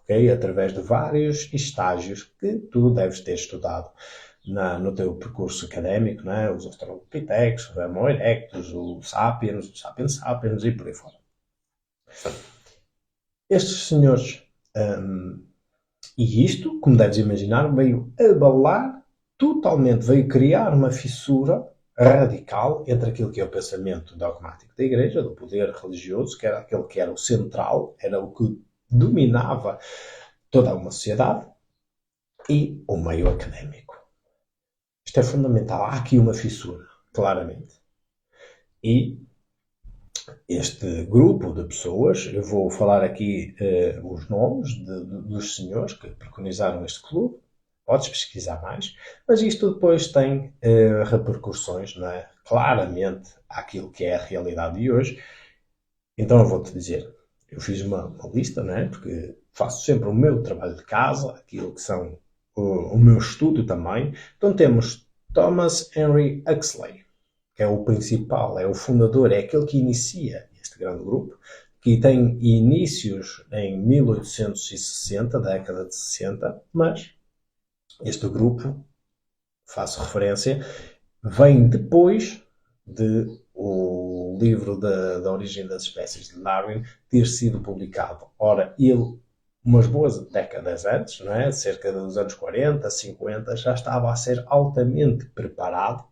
Okay? Através de vários estágios que tu deves ter estudado no teu percurso académico, né? Os Australopithecus, o Homo erectus, o Sapiens, o Sapiens sapiens e por aí fora. Estes senhores, e isto, como deves imaginar, veio abalar totalmente, veio criar uma fissura radical entre aquilo que é o pensamento dogmático da Igreja, do poder religioso, que era aquele que era o central, era o que dominava toda uma sociedade, e o meio académico. Isto é fundamental. Há aqui uma fissura, claramente. E este grupo de pessoas, eu vou falar aqui os nomes dos senhores que preconizaram este clube, podes pesquisar mais, mas isto depois tem repercussões, não é? Claramente àquilo que é a realidade de hoje. Então eu vou-te dizer, eu fiz uma lista, não é? Porque faço sempre o meu trabalho de casa, aquilo que são o meu estudo também. Então temos Thomas Henry Huxley, que é o principal, é o fundador, é aquele que inicia este grande grupo, que tem inícios em 1860, década de 60, mas este grupo, faço referência, vem depois de o livro da origem das espécies de Darwin ter sido publicado. Ora, ele, umas boas décadas antes, não é? Cerca dos anos 40, 50, já estava a ser altamente preparado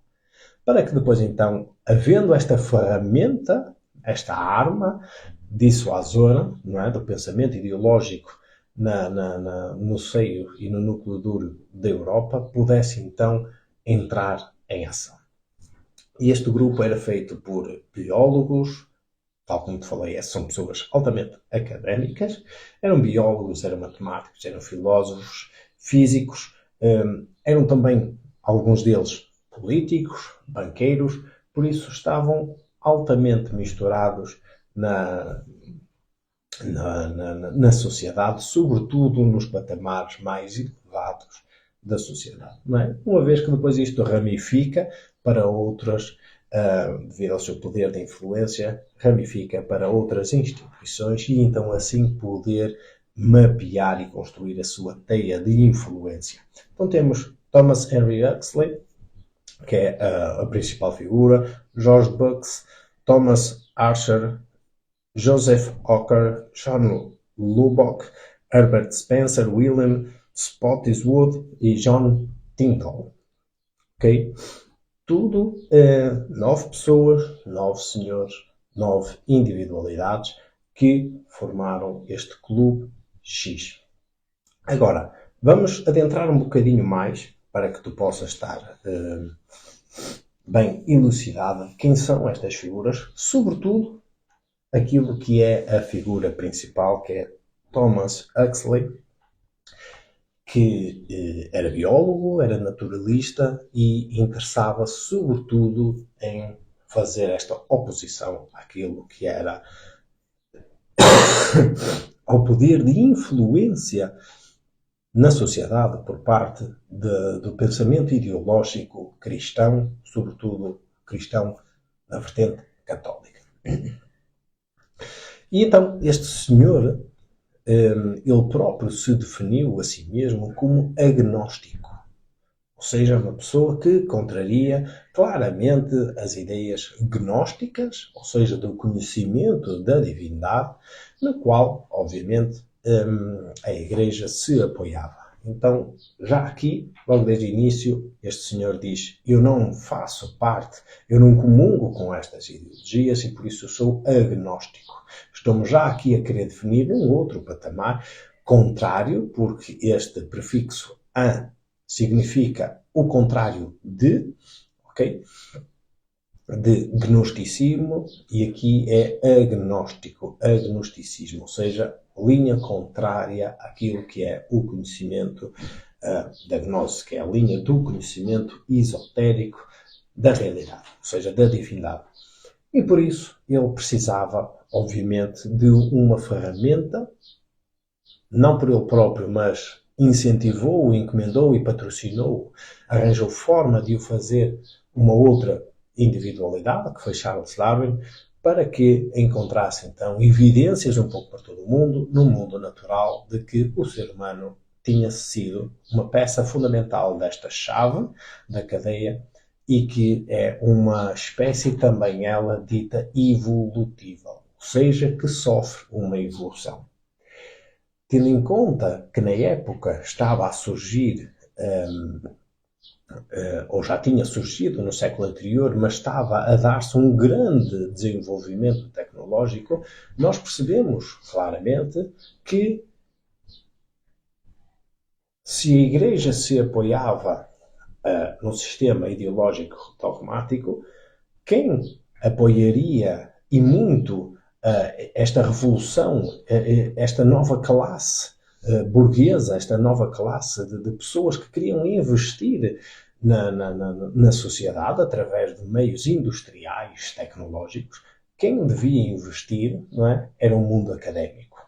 para que depois, então, havendo esta ferramenta, esta arma dissuasora, não é? Do pensamento ideológico no seio e no núcleo duro da Europa, pudesse então entrar em ação. E este grupo era feito por biólogos, tal como te falei, são pessoas altamente académicas, eram biólogos, eram matemáticos, eram filósofos, físicos, eram também, alguns deles, políticos, banqueiros, por isso estavam altamente misturados na sociedade, sobretudo nos patamares mais elevados da sociedade. Não é? Uma vez que depois isto ramifica para outras devido ao seu poder de influência, ramifica para outras instituições e então assim poder mapear e construir a sua teia de influência. Então temos Thomas Henry Huxley, que é a principal figura, George Bucks, Thomas Archer, Joseph Hawker, John Lubbock, Herbert Spencer, William Spottiswoode e John Tyndall. Ok? Tudo 9 pessoas, 9 senhores, 9 individualidades que formaram este Clube X. Agora, vamos adentrar um bocadinho mais para que tu possas estar bem elucidada quem são estas figuras, sobretudo aquilo que é a figura principal, que é Thomas Huxley, que era biólogo, era naturalista e interessava-se sobretudo em fazer esta oposição àquilo que era ao poder de influência na sociedade por parte do pensamento ideológico cristão, sobretudo cristão na vertente católica. E então este senhor, ele próprio se definiu a si mesmo como agnóstico, ou seja, uma pessoa que contraria claramente as ideias gnósticas, ou seja, do conhecimento da divindade, na qual, obviamente, a Igreja se apoiava. Então, já aqui, logo desde o início, este senhor diz: eu não faço parte, eu não comungo com estas ideologias e por isso eu sou agnóstico. Estamos já aqui a querer definir um outro patamar contrário, porque este prefixo an significa o contrário de, ok? De gnosticismo, e aqui é agnóstico, agnosticismo, ou seja, linha contrária àquilo que é o conhecimento da gnose, que é a linha do conhecimento esotérico da realidade, ou seja, da divindade. E por isso ele precisava, obviamente, de uma ferramenta, não por ele próprio, mas incentivou, encomendou e patrocinou, arranjou forma de o fazer uma outra individualidade, que foi Charles Darwin, para que encontrasse então evidências um pouco por todo o mundo, no mundo natural, de que o ser humano tinha sido uma peça fundamental desta chave da cadeia e que é uma espécie também ela dita evolutiva, ou seja, que sofre uma evolução. Tendo em conta que na época estava a surgir, ou já tinha surgido no século anterior, mas estava a dar-se um grande desenvolvimento tecnológico, nós percebemos claramente que se a Igreja se apoiava num sistema ideológico dogmático, quem apoiaria e muito esta revolução, esta nova classe burguesa, esta nova classe de pessoas que queriam investir na sociedade através de meios industriais, tecnológicos, quem devia investir, não é? Era o mundo académico.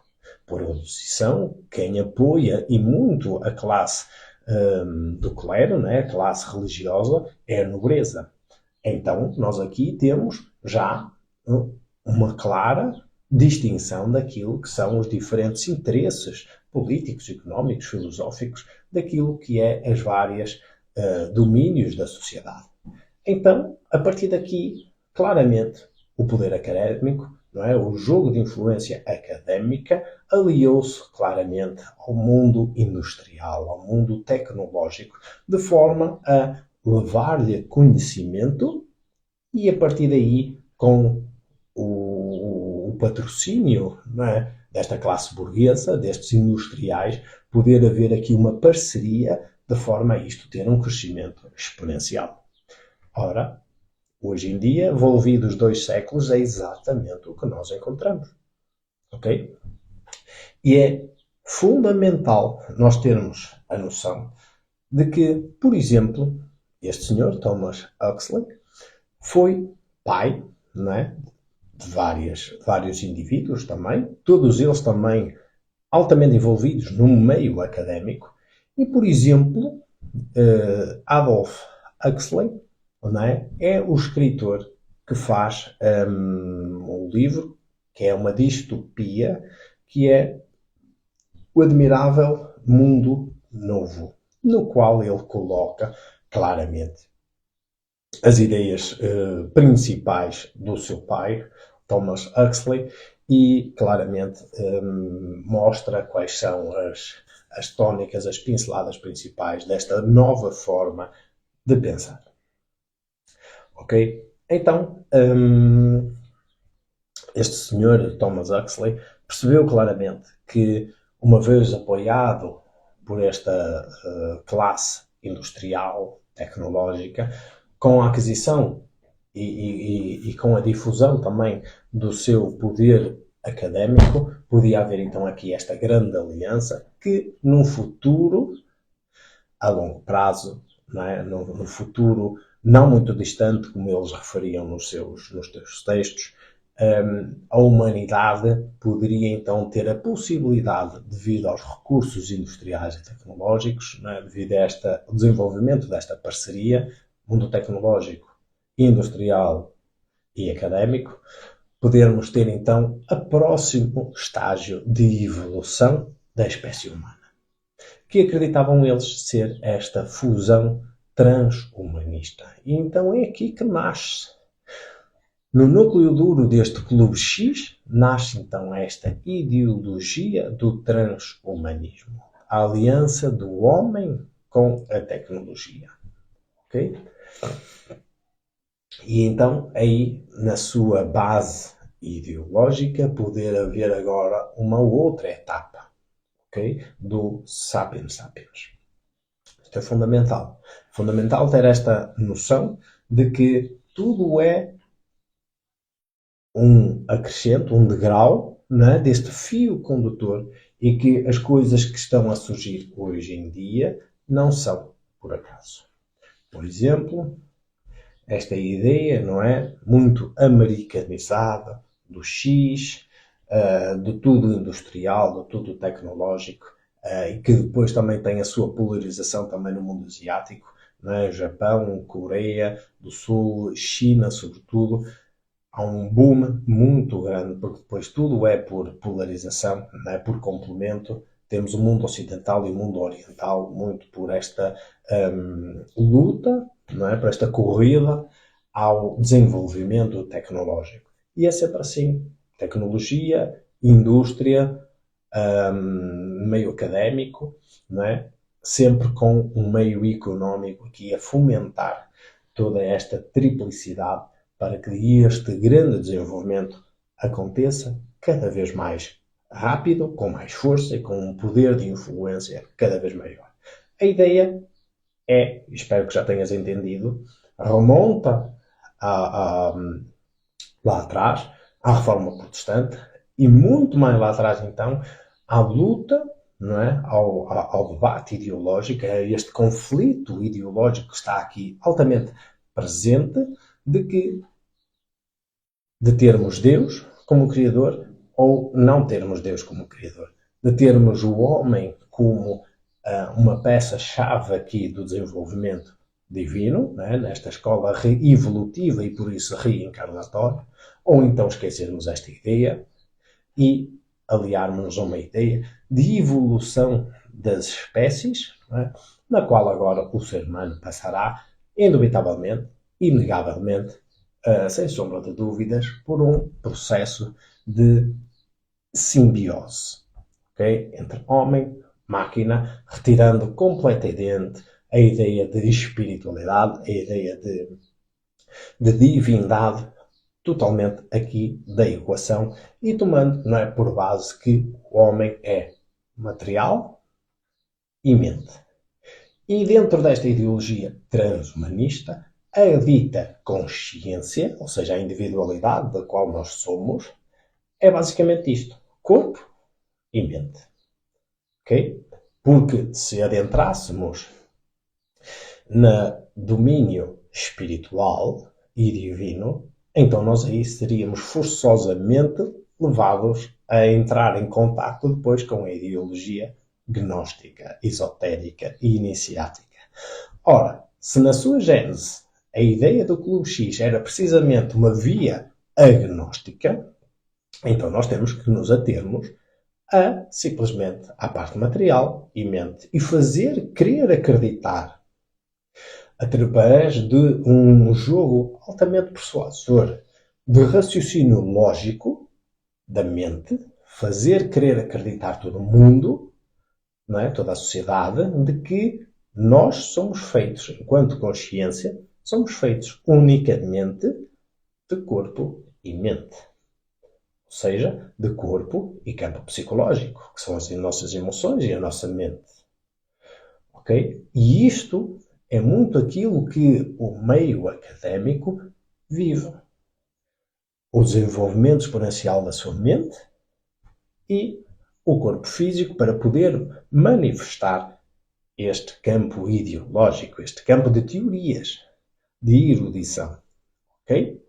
Por oposição, quem apoia e muito a classe do clero, né, a classe religiosa, é a nobreza. Então, nós aqui temos já uma clara distinção daquilo que são os diferentes interesses políticos, económicos, filosóficos, daquilo que é as várias domínios da sociedade. Então, a partir daqui, claramente, o poder académico, não é? O jogo de influência académica aliou-se claramente ao mundo industrial, ao mundo tecnológico, de forma a levar-lhe conhecimento e, a partir daí, com o patrocínio, não é, desta classe burguesa, destes industriais, poder haver aqui uma parceria de forma a isto ter um crescimento exponencial. Ora, hoje em dia, envolvidos 2 séculos, é exatamente o que nós encontramos. Ok? E é fundamental nós termos a noção de que, por exemplo, este senhor, Thomas Huxley, foi pai, não é? De vários indivíduos também, todos eles também altamente envolvidos no meio académico. E, por exemplo, Adolf Huxley, não é? É o escritor que faz um livro que é uma distopia, que é o Admirável Mundo Novo, no qual ele coloca claramente as ideias principais do seu pai, Thomas Huxley, e claramente mostra quais são as tónicas, as pinceladas principais desta nova forma de pensar. Ok? Então, este senhor, Thomas Huxley, percebeu claramente que, uma vez apoiado por esta classe industrial, tecnológica, com a aquisição e com a difusão também do seu poder académico, podia haver então aqui esta grande aliança que, num futuro, a longo prazo, não é? No futuro não muito distante, como eles referiam nos seus textos, a humanidade poderia então ter a possibilidade, devido aos recursos industriais e tecnológicos, é? Devido ao desenvolvimento desta parceria, mundo tecnológico, industrial e académico, podermos ter então o próximo estágio de evolução da espécie humana, que acreditavam eles ser esta fusão transhumanista. E então é aqui que nasce. No núcleo duro deste Clube X, nasce então esta ideologia do transhumanismo. A aliança do homem com a tecnologia. Ok? E então, aí, na sua base ideológica, poder haver agora uma outra etapa, ok? Do Sapiens Sapiens. Isto é fundamental. Fundamental ter esta noção de que tudo é um acrescento, um degrau, né, deste fio condutor, e que as coisas que estão a surgir hoje em dia não são por acaso. Por exemplo, esta ideia, não é, muito americanizada do X, de tudo industrial, de tudo tecnológico, e que depois também tem a sua polarização também no mundo asiático, não é? Japão, Coreia do Sul, China, sobretudo. Há um boom muito grande, porque depois tudo é por polarização, não é? Por complemento. Temos o mundo ocidental e o mundo oriental muito por esta luta, não é? Por esta corrida ao desenvolvimento tecnológico. E é sempre assim. Tecnologia, indústria, meio académico, não é? Sempre com um meio económico aqui a fomentar toda esta triplicidade para que este grande desenvolvimento aconteça cada vez mais rápido, com mais força e com um poder de influência cada vez maior. A ideia é, espero que já tenhas entendido, remonta lá atrás, à Reforma Protestante, e muito mais lá atrás, então, à luta, não é? ao debate ideológico, a este conflito ideológico que está aqui altamente presente, de termos Deus como Criador ou não termos Deus como Criador. De termos o homem como uma peça-chave aqui do desenvolvimento divino, né, nesta escola evolutiva e por isso reencarnatória, ou então esquecermos esta ideia e aliarmos-nos a uma ideia de evolução das espécies, né, na qual agora o ser humano passará, indubitavelmente, inegavelmente, sem sombra de dúvidas, por um processo de simbiose, okay? Entre homem, máquina, retirando completamente a ideia de espiritualidade, a ideia de divindade, totalmente aqui da equação, e tomando, não é, por base que o homem é material e mente. E dentro desta ideologia transhumanista, a dita consciência, ou seja, a individualidade da qual nós somos, é basicamente isto: corpo e mente. Ok? Porque se adentrássemos no domínio espiritual e divino, então nós aí seríamos forçosamente levados a entrar em contacto depois com a ideologia gnóstica, esotérica e iniciática. Ora, se na sua gênese a ideia do Clube X era precisamente uma via agnóstica, então nós temos que nos atermos a simplesmente à parte material e mente e fazer crer acreditar através de um jogo altamente persuasor de raciocínio lógico da mente, fazer crer acreditar todo o mundo, não é? Toda a sociedade, de que nós somos feitos, enquanto consciência, somos feitos unicamente de corpo e mente. Ou seja, de corpo e campo psicológico, que são as nossas emoções e a nossa mente. Ok? E isto é muito aquilo que o meio académico vive. O desenvolvimento exponencial da sua mente e o corpo físico para poder manifestar este campo ideológico, este campo de teorias, de erudição. Ok?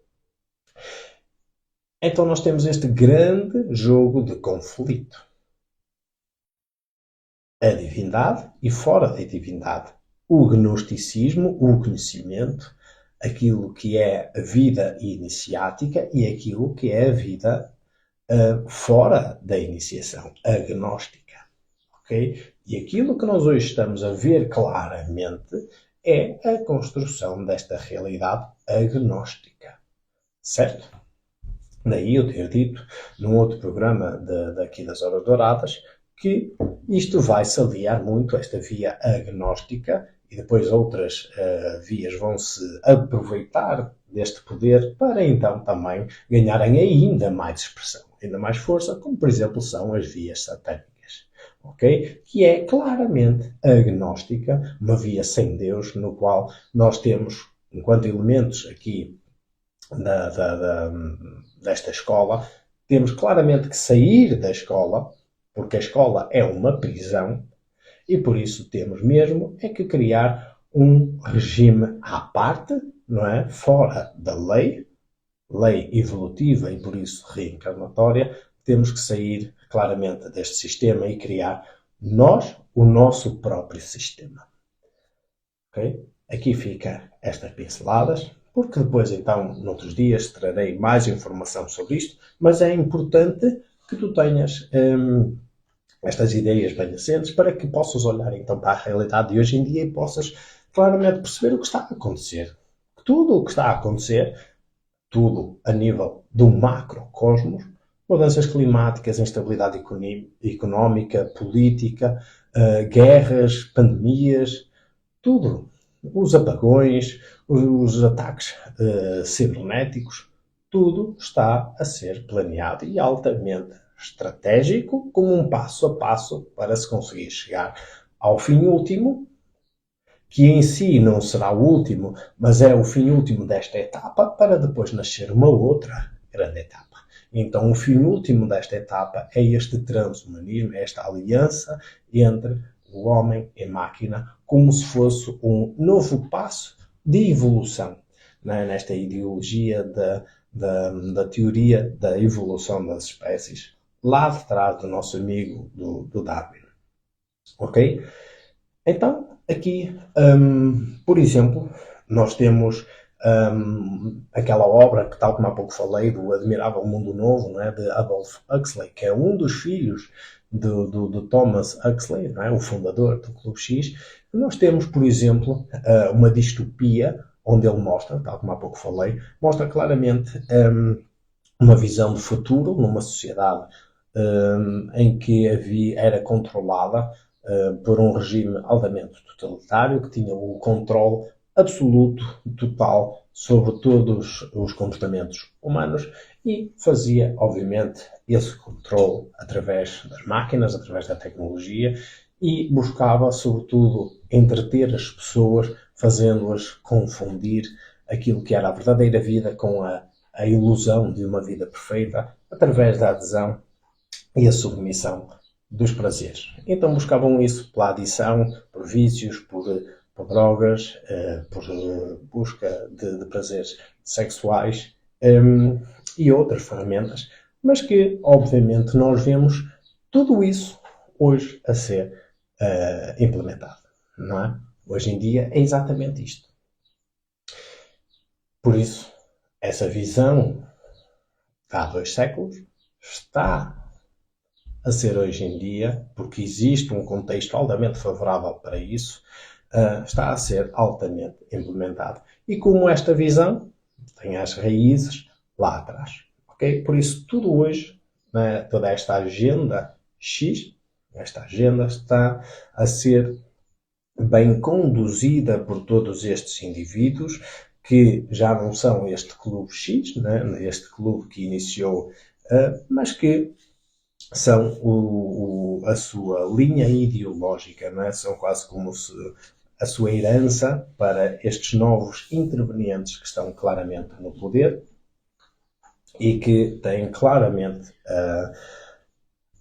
Então nós temos este grande jogo de conflito. A divindade e fora da divindade. O gnosticismo, o conhecimento, aquilo que é a vida iniciática e aquilo que é a vida fora da iniciação, agnóstica. Okay? E aquilo que nós hoje estamos a ver claramente é a construção desta realidade agnóstica. Certo? Daí eu ter dito, num outro programa daqui das Horas Douradas, que isto vai-se aliar muito a esta via agnóstica e depois outras vias vão-se aproveitar deste poder para então também ganharem ainda mais expressão, ainda mais força, como por exemplo são as vias satânicas. Okay? Que é claramente agnóstica, uma via sem Deus, no qual nós temos, enquanto elementos aqui desta escola, temos claramente que sair da escola, porque a escola é uma prisão, e por isso temos mesmo é que criar um regime à parte, não é? Fora da lei evolutiva e por isso reencarnatória, temos que sair claramente deste sistema e criar nós o nosso próprio sistema. Ok? Aqui fica estas pinceladas, porque depois então, noutros dias, trarei mais informação sobre isto, mas é importante que tu tenhas estas ideias bem assentes para que possas olhar então para a realidade de hoje em dia e possas claramente perceber o que está a acontecer. Tudo o que está a acontecer, tudo a nível do macrocosmos, mudanças climáticas, instabilidade económica, política, guerras, pandemias, tudo. Os apagões, os ataques cibernéticos, tudo está a ser planeado e altamente estratégico, como um passo a passo para se conseguir chegar ao fim último, que em si não será o último, mas é o fim último desta etapa, para depois nascer uma outra grande etapa. Então, o fim último desta etapa é este transhumanismo, é esta aliança entre o homem e a máquina, como se fosse um novo passo de evolução, né? Nesta ideologia da teoria da evolução das espécies, lá de trás do nosso amigo do Darwin. Ok? Então, aqui, por exemplo, nós temos aquela obra que, tal como há pouco falei, do Admirável Mundo Novo, não é? De Aldous Huxley, que é um dos filhos do Thomas Huxley, não é? O fundador do Clube X. Nós temos, por exemplo, uma distopia, onde ele mostra, tal como há pouco falei, mostra claramente uma visão de futuro numa sociedade em que era controlada por um regime altamente totalitário que tinha o controle absoluto, total, sobre todos os comportamentos humanos e fazia, obviamente, esse controle através das máquinas, através da tecnologia e buscava, sobretudo, entreter as pessoas, fazendo-as confundir aquilo que era a verdadeira vida com a ilusão de uma vida perfeita, através da adesão e a submissão dos prazeres. Então buscavam isso pela adição, por vícios, por drogas, por busca de prazeres sexuais e outras ferramentas, mas que, obviamente, nós vemos tudo isso hoje a ser implementado, não é? Hoje em dia é exatamente isto. Por isso, essa visão de há 2 séculos está a ser hoje em dia, porque existe um contexto altamente favorável para isso, está a ser altamente implementado. E como esta visão tem as raízes lá atrás. Okay? Por isso, tudo hoje, né, toda esta agenda X, esta agenda está a ser bem conduzida por todos estes indivíduos que já não são este clube X, né, este clube que iniciou, mas que são a sua linha ideológica, não é? São quase como se a sua herança para estes novos intervenientes que estão claramente no poder e que têm claramente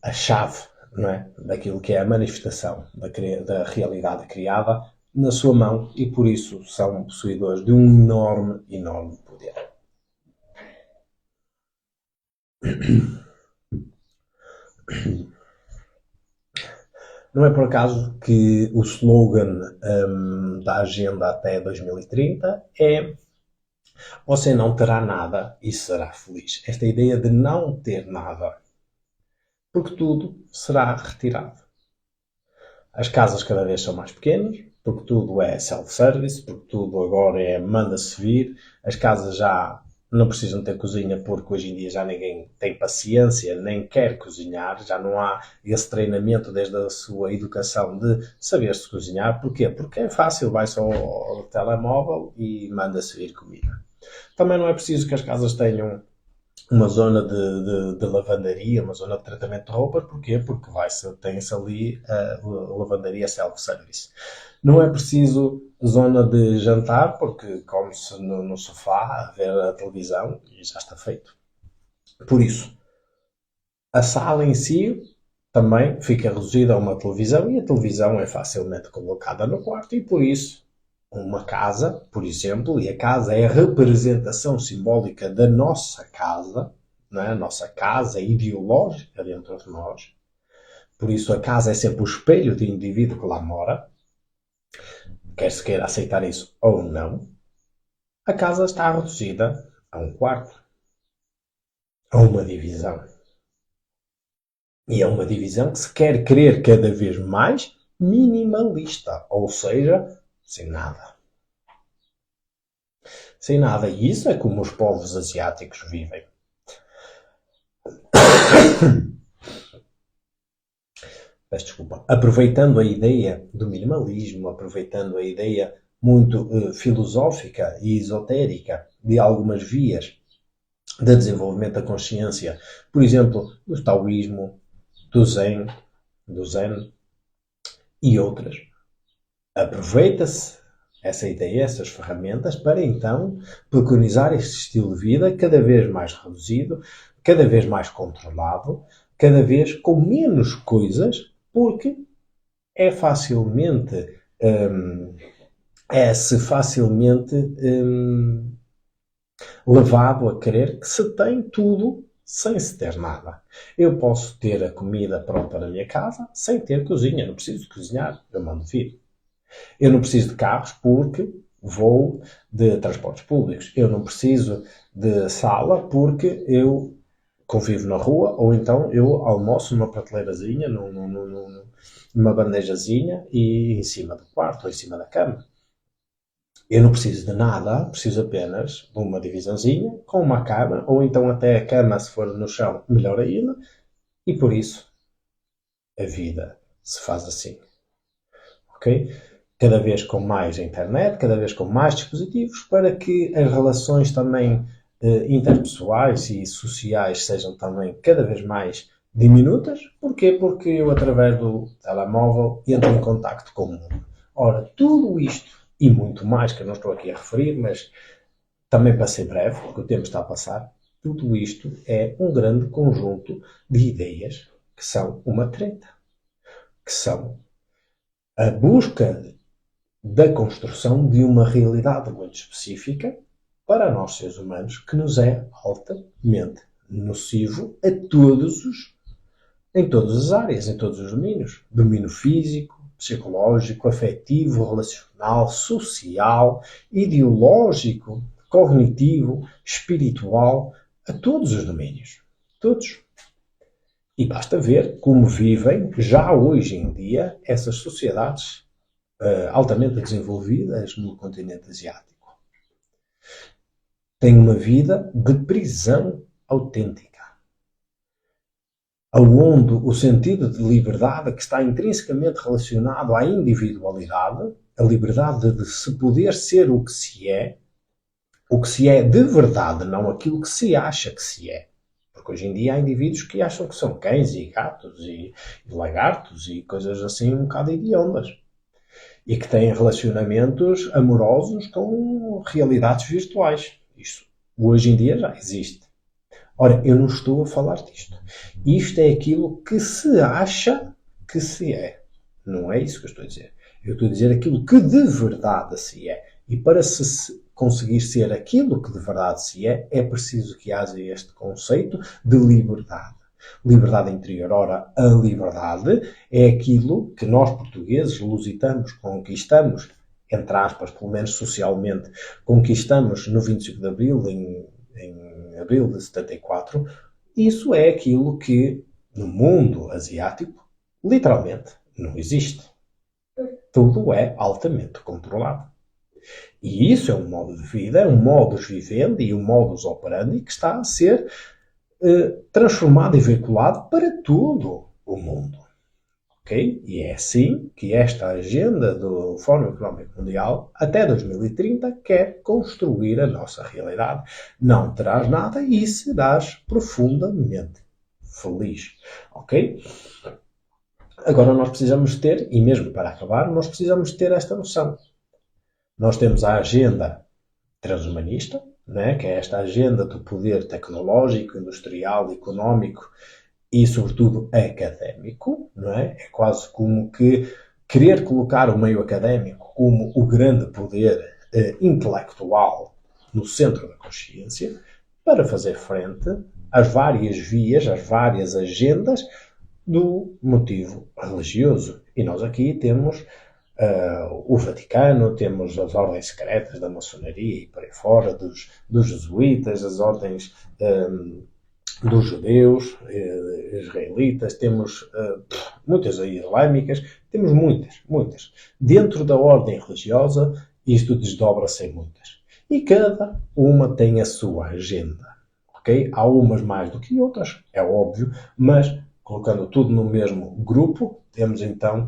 a chave, não é? Daquilo que é a manifestação da realidade criada na sua mão e por isso são possuidores de um enorme, enorme poder. Não é por acaso que o slogan da agenda até 2030 é você não terá nada e será feliz. Esta ideia de não ter nada. Porque tudo será retirado. As casas cada vez são mais pequenas, porque tudo é self-service, porque tudo agora é manda-se vir. As casas já não precisam ter cozinha porque hoje em dia já ninguém tem paciência, nem quer cozinhar, já não há esse treinamento desde a sua educação de saber-se cozinhar. Porquê? Porque é fácil, vai só ao telemóvel e manda-se vir comida. Também não é preciso que as casas tenham uma zona de lavandaria, uma zona de tratamento de roupas. Porquê? Porque tem-se ali a lavandaria self-service. Não é preciso zona de jantar, porque come-se no sofá a ver a televisão e já está feito. Por isso, a sala em si também fica reduzida a uma televisão e a televisão é facilmente colocada no quarto e por isso uma casa, por exemplo, e a casa é a representação simbólica da nossa casa, não é? A nossa casa ideológica dentro de nós. Por isso a casa é sempre o espelho do indivíduo que lá mora. Quer se queira aceitar isso ou não, a casa está reduzida a um quarto, a uma divisão. E é uma divisão que se quer crer cada vez mais minimalista, ou seja, sem nada. Sem nada. E isso é como os povos asiáticos vivem. Peço desculpa. Aproveitando a ideia do minimalismo, aproveitando a ideia muito filosófica e esotérica de algumas vias de desenvolvimento da consciência, por exemplo, do taoísmo, do Zen e outras. Aproveita-se essa ideia, essas ferramentas, para então preconizar este estilo de vida cada vez mais reduzido, cada vez mais controlado, cada vez com menos coisas, porque é facilmente levado a crer que se tem tudo sem se ter nada. Eu posso ter a comida pronta na minha casa sem ter cozinha. Não preciso cozinhar, eu mando vir. Eu não preciso de carros porque vou de transportes públicos. Eu não preciso de sala porque eu convivo na rua ou então eu almoço numa prateleirazinha, numa bandejazinha e em cima do quarto ou em cima da cama. Eu não preciso de nada, preciso apenas de uma divisãozinha com uma cama, ou então até a cama, se for no chão, melhor ainda, e por isso a vida se faz assim. Ok? Cada vez com mais internet, cada vez com mais dispositivos, para que as relações também interpessoais e sociais sejam também cada vez mais diminutas. Porquê? Porque eu, através do telemóvel, entro em contacto com o mundo. Ora, tudo isto e muito mais que eu não estou aqui a referir, mas também para ser breve, porque o tempo está a passar, tudo isto é um grande conjunto de ideias que são uma treta, que são a busca da construção de uma realidade muito específica para nós seres humanos, que nos é altamente nocivo em todas as áreas, em todos os domínios. Domínio físico, psicológico, afetivo, relacional, social, ideológico, cognitivo, espiritual, a todos os domínios. Todos. E basta ver como vivem, já hoje em dia, essas sociedades altamente desenvolvidas no continente asiático. Têm uma vida de prisão autêntica, onde o sentido de liberdade, que está intrinsecamente relacionado à individualidade, a liberdade de se poder ser o que se é de verdade, não aquilo que se acha que se é. Porque hoje em dia há indivíduos que acham que são cães e gatos e lagartos e coisas assim um bocado hediondas. E que têm relacionamentos amorosos com realidades virtuais. Isto hoje em dia já existe. Ora, eu não estou a falar disto. Isto é aquilo que se acha que se é. Não é isso que eu estou a dizer. Eu estou a dizer aquilo que de verdade se é. E para se conseguir ser aquilo que de verdade se é preciso que haja este conceito de liberdade. Liberdade interior. Ora, a liberdade é aquilo que nós, portugueses, lusitanos, conquistamos, entre aspas, pelo menos socialmente, conquistamos no 25 de Abril, em abril de 74, isso é aquilo que no mundo asiático, literalmente, não existe. Tudo é altamente controlado. E isso é um modo de vida, é um modus vivendi e um modus operandi que está a ser transformado e veiculado para todo o mundo. Okay? E é assim que esta agenda do Fórum Económico Mundial, até 2030, quer construir a nossa realidade. Não terás nada e serás profundamente feliz. Ok? Agora nós precisamos ter, e mesmo para acabar, nós precisamos ter esta noção. Nós temos a agenda transhumanista, né, que é esta agenda do poder tecnológico, industrial, económico e, sobretudo, académico. Não é? É quase como que querer colocar o meio académico como o grande poder intelectual no centro da consciência para fazer frente às várias vias, às várias agendas do motivo religioso. E nós aqui temos o Vaticano, temos as ordens secretas da maçonaria e por aí fora, dos jesuítas, as ordens dos judeus, israelitas, temos muitas islâmicas, temos muitas. Dentro da ordem religiosa, isto desdobra-se em muitas. E cada uma tem a sua agenda. Okay? Há umas mais do que outras, é óbvio, mas colocando tudo no mesmo grupo, temos então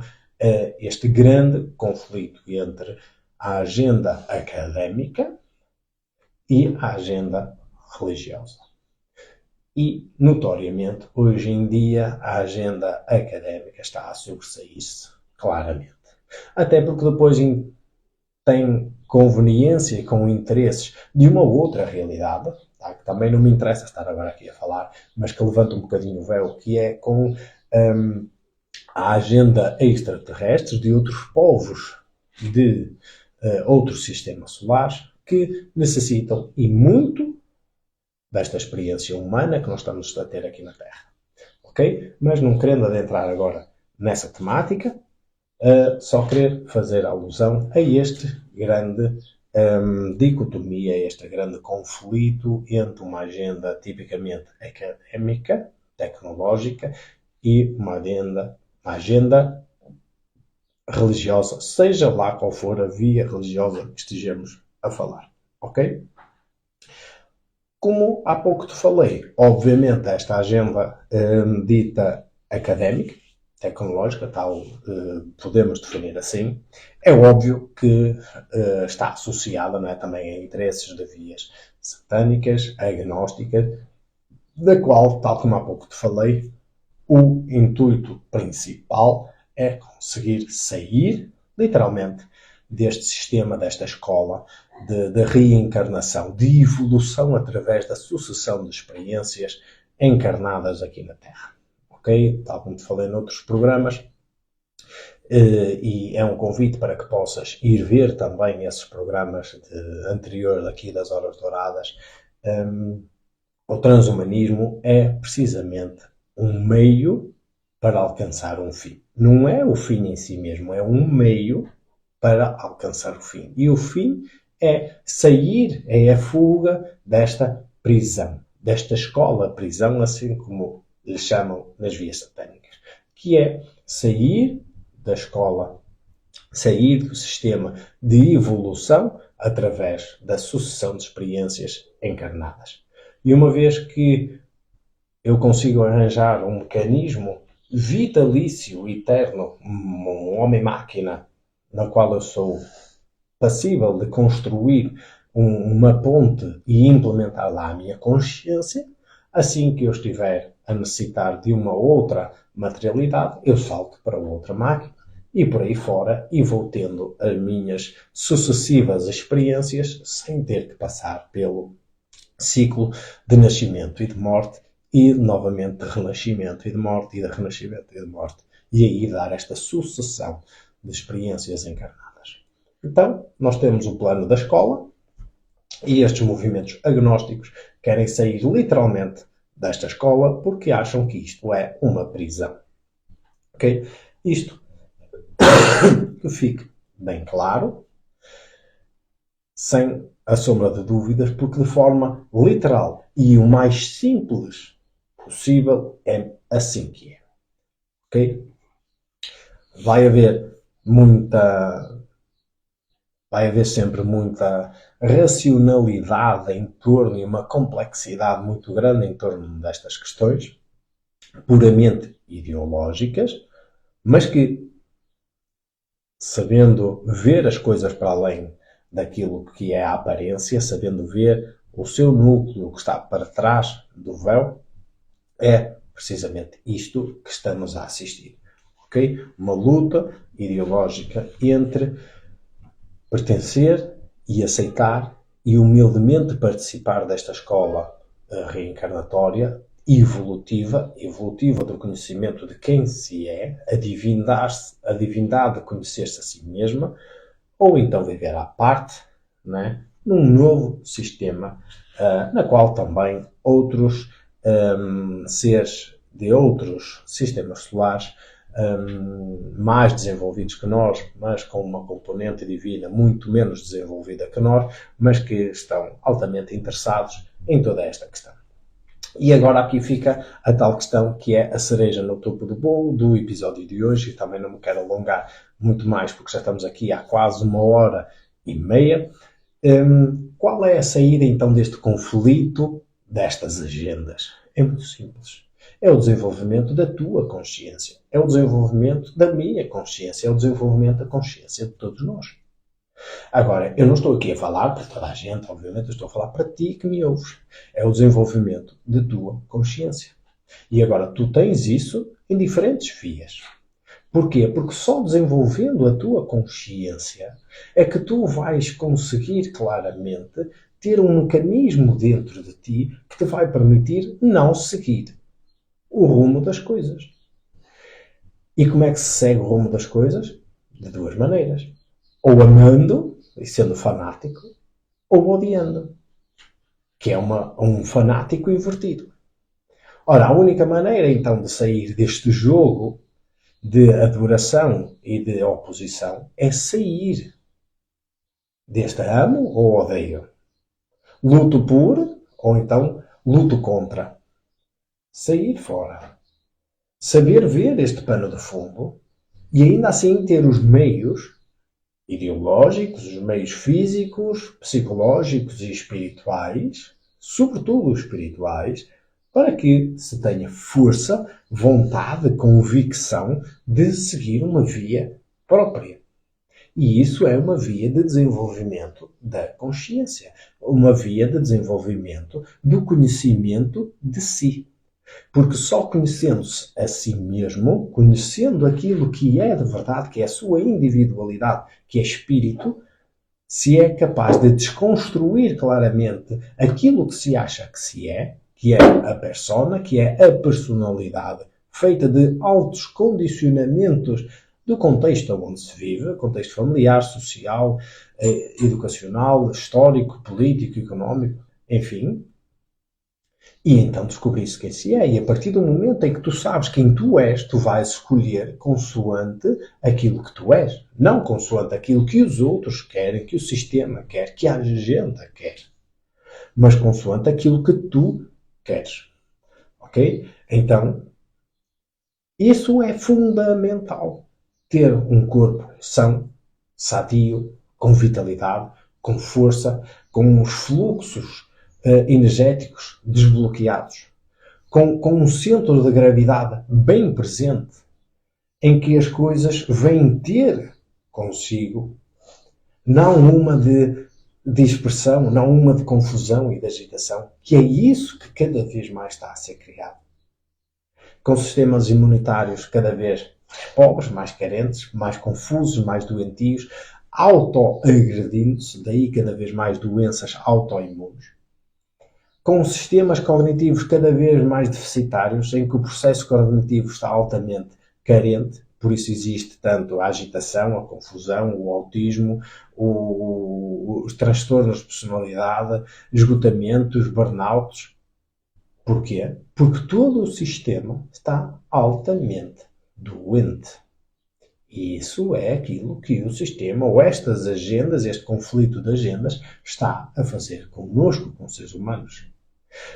este grande conflito entre a agenda académica e a agenda religiosa. E, notoriamente, hoje em dia, a agenda académica está a sobressair-se, claramente. Até porque depois tem conveniência com interesses de uma outra realidade, tá? Que também não me interessa estar agora aqui a falar, mas que levanta um bocadinho o véu, que é com a agenda extraterrestre de outros povos de outros sistemas solares que necessitam, e muito, desta experiência humana que nós estamos a ter aqui na Terra. Ok? Mas não querendo adentrar agora nessa temática, só querer fazer alusão a este grande dicotomia, este grande conflito entre uma agenda tipicamente académica, tecnológica, e uma agenda religiosa, seja lá qual for a via religiosa que estejamos a falar. Ok? Como há pouco te falei, obviamente esta agenda dita académica, tecnológica, tal podemos definir assim, é óbvio que está associada, não é, também a interesses de vias satânicas, agnósticas, da qual, tal como há pouco te falei, o intuito principal é conseguir sair, literalmente, deste sistema, desta escola de reencarnação, de evolução através da sucessão de experiências encarnadas aqui na Terra. Ok? Tal como te falei noutros programas, e é um convite para que possas ir ver também esses programas anteriores aqui das Horas Douradas. O transhumanismo é precisamente um meio para alcançar um fim. Não é o fim em si mesmo, é um meio para alcançar o fim. E o fim É sair, é a fuga desta prisão, desta escola-prisão, assim como lhe chamam nas vias satânicas, que é sair da escola, sair do sistema de evolução através da sucessão de experiências encarnadas. E uma vez que eu consigo arranjar um mecanismo vitalício, eterno, um homem-máquina, na qual eu sou passível de construir uma ponte e implementar lá a minha consciência, assim que eu estiver a necessitar de uma outra materialidade, eu salto para outra máquina e por aí fora e vou tendo as minhas sucessivas experiências sem ter que passar pelo ciclo de nascimento e de morte e novamente de renascimento e de morte e de renascimento e de morte. E aí dar esta sucessão de experiências encarnadas. Então, nós temos o plano da escola e estes movimentos agnósticos querem sair literalmente desta escola porque acham que isto é uma prisão. Ok? Isto que fique bem claro, sem a sombra de dúvidas, porque de forma literal e o mais simples possível é assim que é. Ok? Vai haver sempre muita racionalidade em torno e uma complexidade muito grande em torno destas questões, puramente ideológicas, mas que, sabendo ver as coisas para além daquilo que é a aparência, sabendo ver o seu núcleo que está para trás do véu, é precisamente isto que estamos a assistir. Okay? Uma luta ideológica entre pertencer e aceitar e humildemente participar desta escola reencarnatória evolutiva do conhecimento de quem se é, a divindade de conhecer-se a si mesma, ou então viver à parte, né, num novo sistema, na qual também outros seres de outros sistemas solares mais desenvolvidos que nós, mas com uma componente divina muito menos desenvolvida que nós, mas que estão altamente interessados em toda esta questão. E agora aqui fica a tal questão que é a cereja no topo do bolo do episódio de hoje, e também não me quero alongar muito mais, porque já estamos aqui há quase 1h30. Qual é a saída então deste conflito, destas agendas? É muito simples. É o desenvolvimento da tua consciência. É o desenvolvimento da minha consciência. É o desenvolvimento da consciência de todos nós. Agora, eu não estou aqui a falar para toda a gente, obviamente, eu estou a falar para ti que me ouves. É o desenvolvimento de tua consciência. E agora, tu tens isso em diferentes vias. Porquê? Porque só desenvolvendo a tua consciência é que tu vais conseguir claramente ter um mecanismo dentro de ti que te vai permitir não seguir o rumo das coisas. E como é que se segue o rumo das coisas? De duas maneiras. Ou amando e sendo fanático, ou odiando, que é um fanático invertido. Ora, a única maneira então de sair deste jogo de adoração e de oposição é sair deste amo ou odeio. Luto por, ou então luto contra. Sair fora. Saber ver este pano de fundo e ainda assim ter os meios ideológicos, os meios físicos, psicológicos e espirituais, sobretudo os espirituais, para que se tenha força, vontade, convicção de seguir uma via própria. E isso é uma via de desenvolvimento da consciência, uma via de desenvolvimento do conhecimento de si. Porque só conhecendo-se a si mesmo, conhecendo aquilo que é de verdade, que é a sua individualidade, que é espírito, se é capaz de desconstruir claramente aquilo que se acha que é a persona, que é a personalidade, feita de altos condicionamentos do contexto onde se vive, contexto familiar, social, educacional, histórico, político, económico, enfim. E então descobrisse quem se é. E a partir do momento em que tu sabes quem tu és, tu vais escolher consoante aquilo que tu és. Não consoante aquilo que os outros querem, que o sistema quer, que a agenda quer. Mas consoante aquilo que tu queres. Ok? Então, isso é fundamental. Ter um corpo são, sadio, com vitalidade, com força, com os fluxos energéticos desbloqueados, com um centro de gravidade bem presente, em que as coisas vêm ter consigo, não uma de dispersão, não uma de confusão e de agitação, que é isso que cada vez mais está a ser criado. Com sistemas imunitários cada vez mais pobres, mais carentes, mais confusos, mais doentios, auto-agredindo-se, daí cada vez mais doenças autoimunes, com sistemas cognitivos cada vez mais deficitários, em que o processo cognitivo está altamente carente, por isso existe tanto a agitação, a confusão, o autismo, os transtornos de personalidade, esgotamentos, burnouts. Porquê? Porque todo o sistema está altamente doente. E isso é aquilo que o sistema, ou estas agendas, este conflito de agendas, está a fazer connosco, com os seres humanos.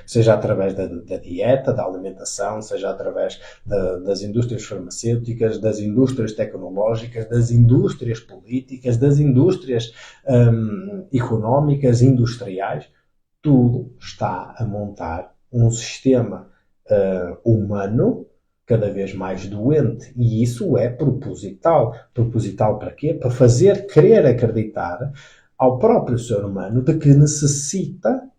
Seja através da dieta, da alimentação, seja através das indústrias farmacêuticas, das indústrias tecnológicas, das indústrias políticas, das indústrias económicas, industriais, tudo está a montar um sistema humano cada vez mais doente. E isso é proposital. Proposital para quê? Para fazer querer acreditar ao próprio ser humano de que necessita,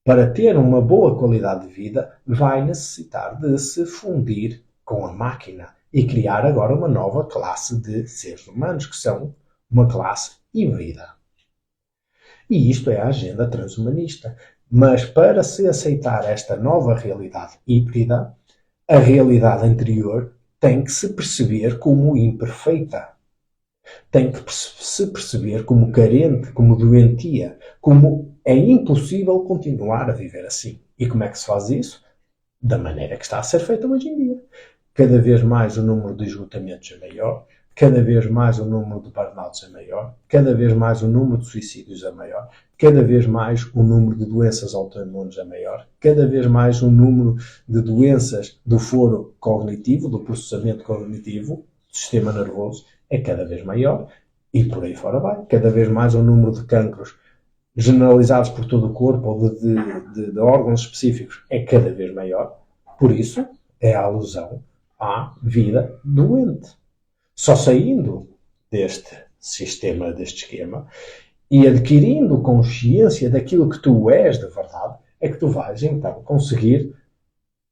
para ter uma boa qualidade de vida, vai necessitar de se fundir com a máquina e criar agora uma nova classe de seres humanos, que são uma classe híbrida. E isto é a agenda transhumanista. Mas para se aceitar esta nova realidade híbrida, a realidade anterior tem que se perceber como imperfeita. Tem que se perceber como carente, como doentia, como é impossível continuar a viver assim. E como é que se faz isso? Da maneira que está a ser feita hoje em dia. Cada vez mais o número de esgotamentos é maior, cada vez mais o número de burnouts é maior, cada vez mais o número de suicídios é maior, cada vez mais o número de doenças autoimunes é maior, cada vez mais o número de doenças do foro cognitivo, do processamento cognitivo, do sistema nervoso, é cada vez maior, e por aí fora vai. Cada vez mais o número de cancros generalizados por todo o corpo ou de órgãos específicos é cada vez maior. Por isso, é a alusão à vida doente. Só saindo deste sistema, deste esquema, e adquirindo consciência daquilo que tu és de verdade, é que tu vais então conseguir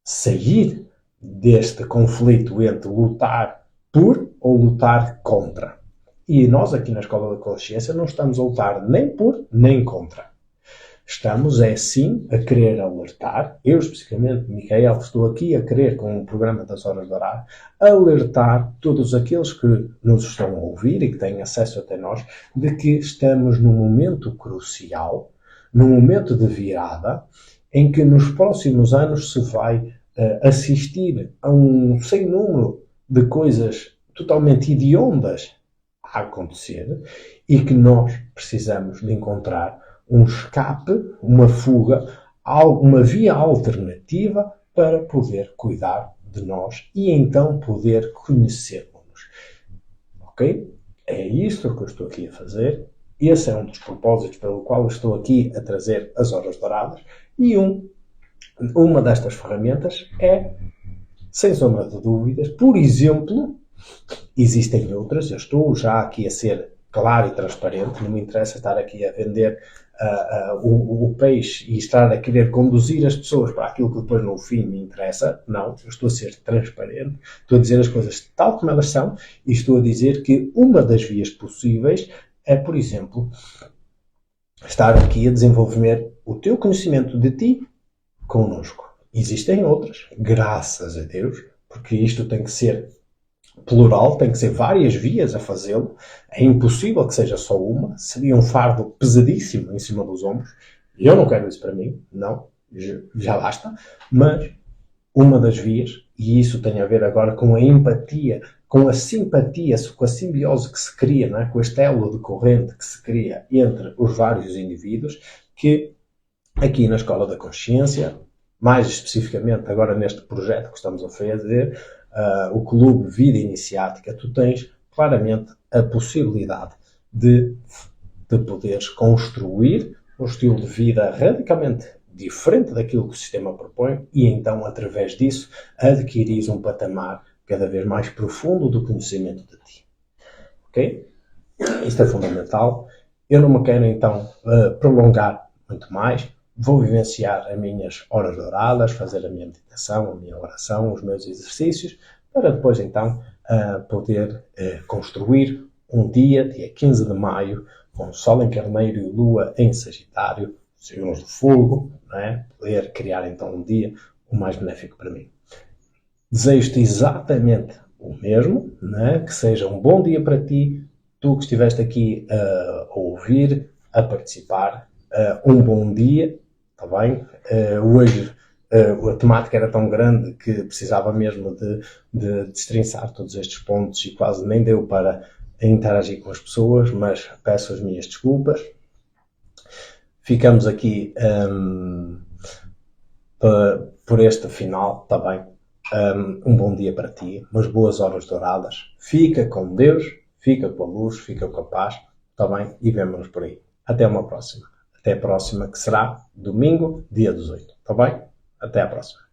sair deste conflito entre lutar por ou lutar contra. E nós aqui na Escola da Consciência não estamos a lutar nem por nem contra. Estamos, é sim, a querer alertar, eu especificamente, Micael, estou aqui a querer, com o programa das Horas de Orar, alertar todos aqueles que nos estão a ouvir e que têm acesso até nós, de que estamos num momento crucial, num momento de virada, em que nos próximos anos se vai assistir a um sem número de coisas totalmente hediondas a acontecer e que nós precisamos de encontrar um escape, uma fuga, uma via alternativa para poder cuidar de nós e então poder conhecer-nos. Ok? É isto que eu estou aqui a fazer. Esse é um dos propósitos pelo qual eu estou aqui a trazer as Horas Douradas e uma destas ferramentas é, sem sombra de dúvidas, por exemplo, existem outras, eu estou já aqui a ser claro e transparente, não me interessa estar aqui a vender o peixe e estar a querer conduzir as pessoas para aquilo que depois no fim me interessa. Não, eu estou a ser transparente, estou a dizer as coisas tal como elas são e estou a dizer que uma das vias possíveis é, por exemplo, estar aqui a desenvolver o teu conhecimento de ti connosco. Existem outras, graças a Deus, porque isto tem que ser plural, tem que ser várias vias a fazê-lo. É impossível que seja só uma. Seria um fardo pesadíssimo em cima dos ombros. Eu não quero isso para mim, não. já basta, mas uma das vias, e isso tem a ver agora com a empatia, com a simpatia, com a simbiose que se cria, não é? Com este elo de corrente que se cria entre os vários indivíduos, que aqui na Escola da Consciência, mais especificamente agora neste projeto que estamos a fazer, o Clube Vida Iniciática, tu tens claramente a possibilidade de poderes construir um estilo de vida radicalmente diferente daquilo que o sistema propõe e então, através disso, adquiris um patamar cada vez mais profundo do conhecimento de ti. Ok? Isto é fundamental. Eu não me quero então prolongar muito mais. Vou vivenciar as minhas horas douradas, fazer a minha meditação, a minha oração, os meus exercícios, para depois então poder construir um dia 15 de maio, com Sol em Carneiro e Lua em Sagitário, signos do fogo, não é? Poder criar então um dia o mais benéfico para mim. Desejo-te exatamente o mesmo, né? Que seja um bom dia para ti, tu que estiveste aqui a ouvir, a participar, um bom dia, está bem? Hoje a temática era tão grande que precisava mesmo de destrinçar todos estes pontos e quase nem deu para interagir com as pessoas, mas peço as minhas desculpas. Ficamos aqui por este final, está bem? Um bom dia para ti, umas boas horas douradas. Fica com Deus, fica com a luz, fica com a paz, está bem? E vemo-nos por aí. Até uma próxima. Até a próxima, que será domingo, dia 18, está bem? Até a próxima.